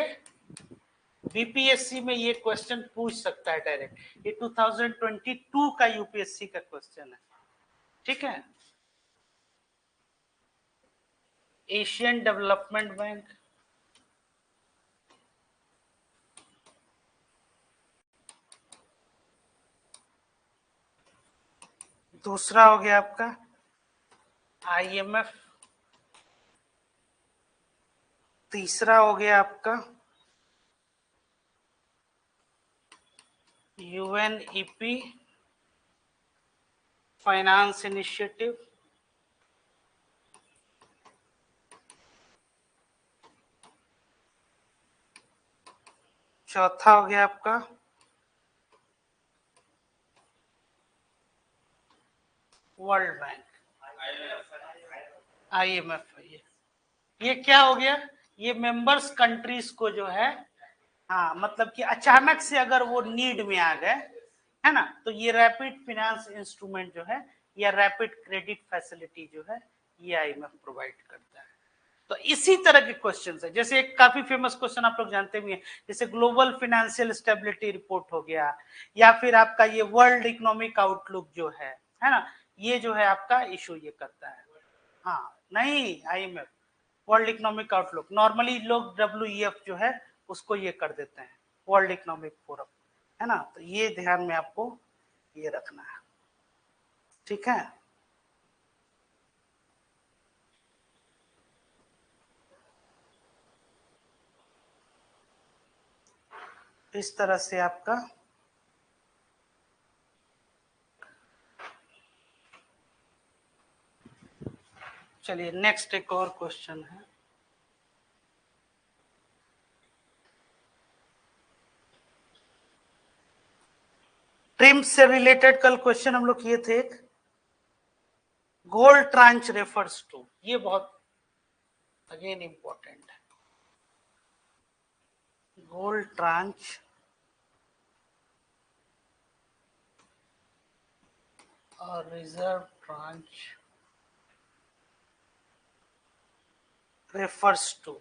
बीपीएससी में ये क्वेश्चन पूछ सकता है डायरेक्ट, ये 2022 का यूपीएससी का क्वेश्चन है, ठीक है। एशियन डेवलपमेंट बैंक, दूसरा हो गया आपका आईएमएफ, तीसरा हो गया आपका यूएनईपी फाइनेंस इनिशिएटिव, चौथा हो गया आपका वर्ल्ड बैंक, आईएमएफ है ये क्या हो गया, ये मेंबर्स कंट्रीज को जो है, हाँ मतलब कि अचानक से अगर वो नीड में आ गए, है ना, तो ये रैपिड फाइनेंस इंस्ट्रूमेंट जो है या रैपिड क्रेडिट फैसिलिटी जो है ये आईएमएफ प्रोवाइड करता है। तो इसी तरह के क्वेश्चंस है, जैसे एक काफी फेमस क्वेश्चन आप लोग जानते भी हैं, जैसे ग्लोबल फाइनेंशियल स्टेबिलिटी रिपोर्ट हो गया, या फिर आपका ये वर्ल्ड इकोनॉमिक आउटलुक जो है ना, ये जो है आपका इशू ये करता है, हाँ नहीं IMF, world economic outlook, normally लोग डब्ल्यूईएफ जो है उसको ये कर देते हैं, वर्ल्ड इकोनॉमिक फोरम, है ना, तो ये ध्यान में आपको ये रखना है। ठीक है, इस तरह से आपका चलिए नेक्स्ट एक और क्वेश्चन है। ट्रिम से रिलेटेड कल क्वेश्चन हम लोग किए थे, एक गोल्ड ट्रांच रेफर्स टू, ये बहुत अगेन इंपॉर्टेंट है। गोल्ड ट्रांच और reserve tranche refers to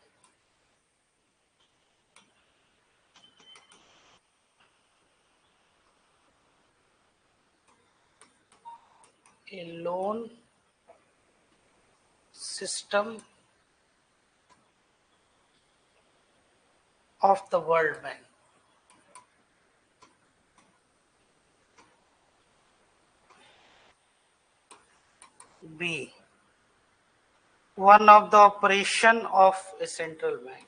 a loan system of the World Bank. B, one of the operation of a central bank.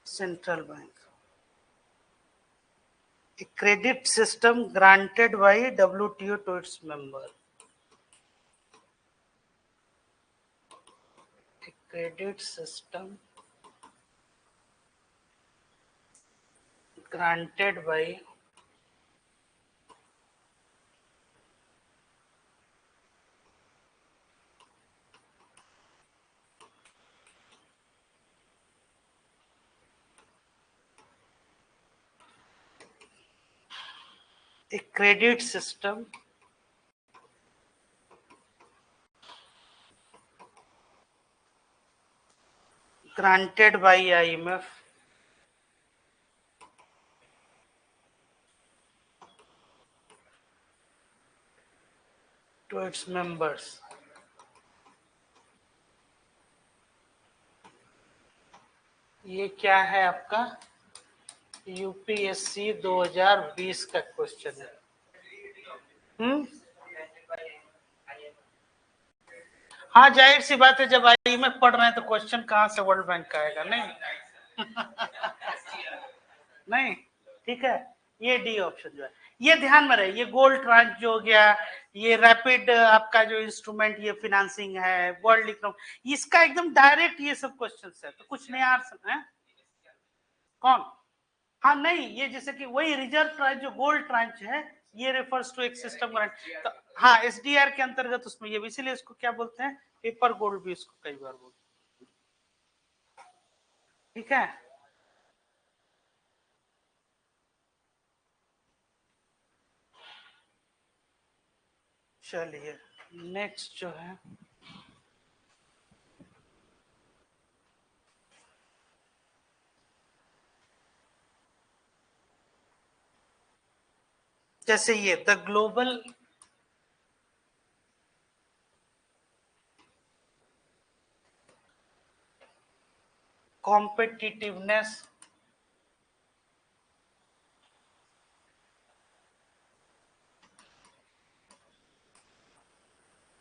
Central bank. A credit system granted by WTO to its member. A credit system granted by a credit system granted by IMF to its members. ये क्या है आपका यूपीएससी 2020 का क्वेश्चन है। हाँ जाहिर सी बात है, जब आईएमएफ पढ़ रहे हैं तो क्वेश्चन कहाँ से वर्ल्ड बैंक का आएगा, नहीं नहीं, ठीक है, ये डी ऑप्शन जो है, ये ध्यान में रहे, ये गोल्ड ट्रांच जो हो गया, ये रैपिड आपका जो इंस्ट्रूमेंट ये फाइनेंसिंग है, वर्ल्ड इकोनॉमी, इसका एकदम डायरेक्ट ये सब क्वेश्चन है, तो कुछ नहीं आ सकता है। कौन? हाँ नहीं, ये जैसे कि वही रिजर्व ट्रांच जो गोल्ड ट्रांच है, ये रेफर्स टू एक सिस्टम, तो हाँ एसडीआर के अंतर्गत उसमें ये, इसीलिए इसको क्या बोलते हैं, पेपर गोल्ड भी इसको कई बार बोलते हैं। ठीक है, चलिए नेक्स्ट जो है जैसे ये the global competitiveness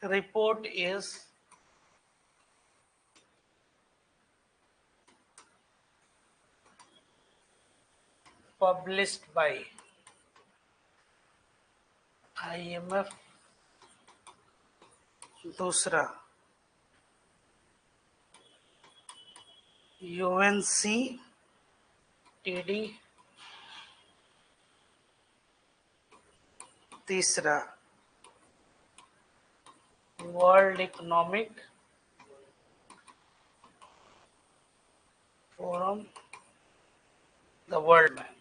report is published by IMF, दूसरा UNCTD, तीसरा world economic forum, the world bank.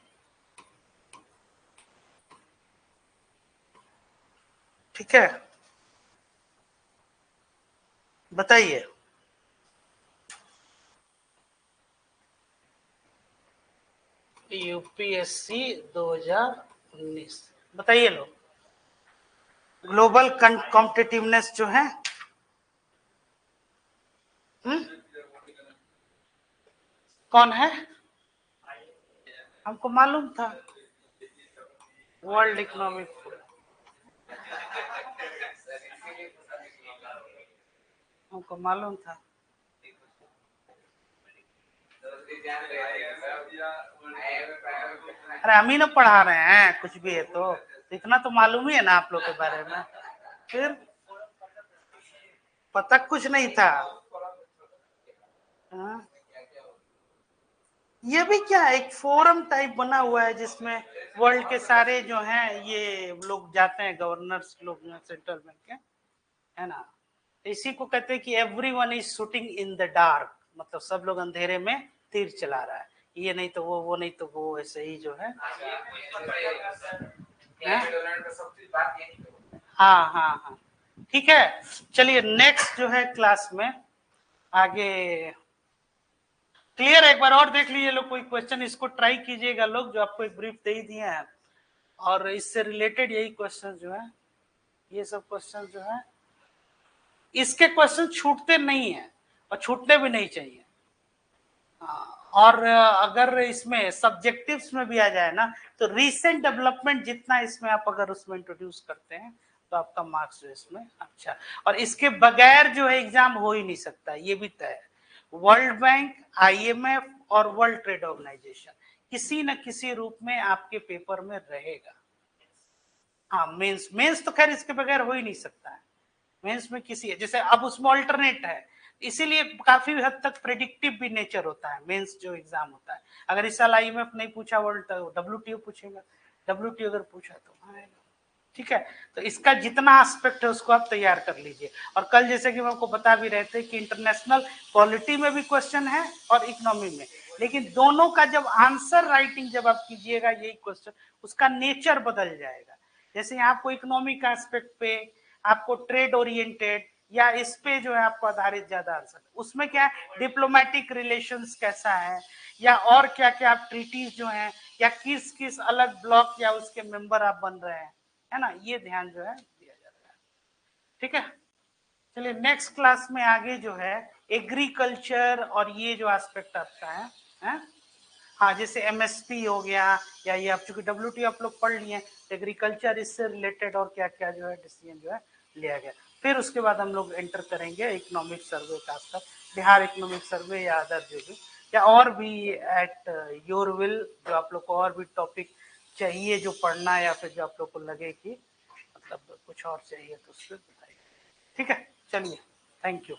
ठीक है, बताइए यूपीएससी 2019, बताइए लोग, ग्लोबल कॉम्पिटिटिवनेस जो है हुँ? कौन है? हमको मालूम था वर्ल्ड इकोनॉमिक फोरम, हमको मालूम था। अरे हम ही ना पढ़ा रहे हैं, कुछ भी है तो इतना तो मालूम ही है ना आप लोग के बारे में। फिर पता कुछ नहीं था। हाँ? ये भी क्या है, एक फोरम टाइप बना हुआ है जिसमें वर्ल्ड के सारे जो हैं ये लोग जाते हैं, गवर्नर्स लोग जो सेंट्रल बैंक के, है ना। इसी को कहते हैं कि everyone is shooting in the dark, मतलब सब लोग अंधेरे में तीर चला रहा है, ये नहीं तो वो नहीं तो वो, ऐसे ही जो है। हाँ हाँ हाँ, ठीक है। चलिए नेक्स्ट जो है क्लास में आगे क्लियर, एक बार और देख लीजिए लोग कोई क्वेश्चन, इसको ट्राई कीजिएगा लोग, जो आपको एक ब्रीफ दे ही दिए हैं, और इससे रिलेटेड यही क्वेश्चन जो है, ये सब क्वेश्चन जो है, इसके क्वेश्चन छूटते नहीं है और छूटने भी नहीं चाहिए। और अगर इसमें सब्जेक्टिव्स में भी आ जाए ना, तो रीसेंट डेवलपमेंट जितना इसमें आप अगर उसमें इंट्रोड्यूस करते हैं तो आपका मार्क्स जो इसमें अच्छा। और इसके बगैर जो है एग्जाम हो ही नहीं सकता, ये भी तय है। वर्ल्ड बैंक, आईएमएफ और वर्ल्ड ट्रेड ऑर्गेनाइजेशन किसी न किसी रूप में आपके पेपर में रहेगा। हाँ, मेंस, मेंस तो खैर इसके बगैर हो ही नहीं सकता है। मेंस में किसी, जैसे अब उसमें ऑल्टरनेट है, इसीलिए काफी हद तक प्रेडिक्टिव भी नेचर होता है मेंस जो एग्जाम होता है। अगर इस साल आईएमएफ नहीं पूछा, वर्ल्ड तो डब्ल्यूटीओ पूछेगा, डब्ल्यूटीओ अगर पूछा तो आएगा। ठीक है, तो इसका जितना एस्पेक्ट है उसको आप तैयार कर लीजिए। और कल जैसे कि हम आपको बता भी रहे थे कि इंटरनेशनल पॉलिटी में भी क्वेश्चन है और इकोनॉमी में, लेकिन दोनों का जब आंसर राइटिंग जब आप कीजिएगा यही क्वेश्चन, उसका नेचर बदल जाएगा। जैसे यहाँ आपको इकोनॉमिक एस्पेक्ट पे, आपको ट्रेड ओरिएंटेड या इस पे जो है आपको आधारित ज्यादा आंसर, उसमें क्या है डिप्लोमेटिक रिलेशंस कैसा है, या और क्या क्या आप ट्रीटीज जो है, या किस किस अलग ब्लॉक या उसके मेंबर आप बन रहे हैं, है ना, ये ध्यान जो है दिया जाता है। ठीक है, चलिए नेक्स्ट क्लास में आगे जो है एग्रीकल्चर और ये जो एस्पेक्ट आपका है? हाँ, जैसे एमएसपी हो गया, या ये आप चूंकि डब्ल्यूटी आप लोग पढ़ लिए, एग्रीकल्चर इससे रिलेटेड और क्या क्या जो है डिसीजन जो है लिया गया। फिर उसके बाद हम लोग एंटर करेंगे इकोनॉमिक सर्वे का आपका, बिहार इकोनॉमिक सर्वे या अदर जो भी, या और भी एट योर विल, जो आप लोग को और भी टॉपिक चाहिए जो पढ़ना, या फिर जो आप लोग को लगे कि मतलब कुछ और चाहिए तो उससे बताइए। ठीक है, चलिए, थैंक यू।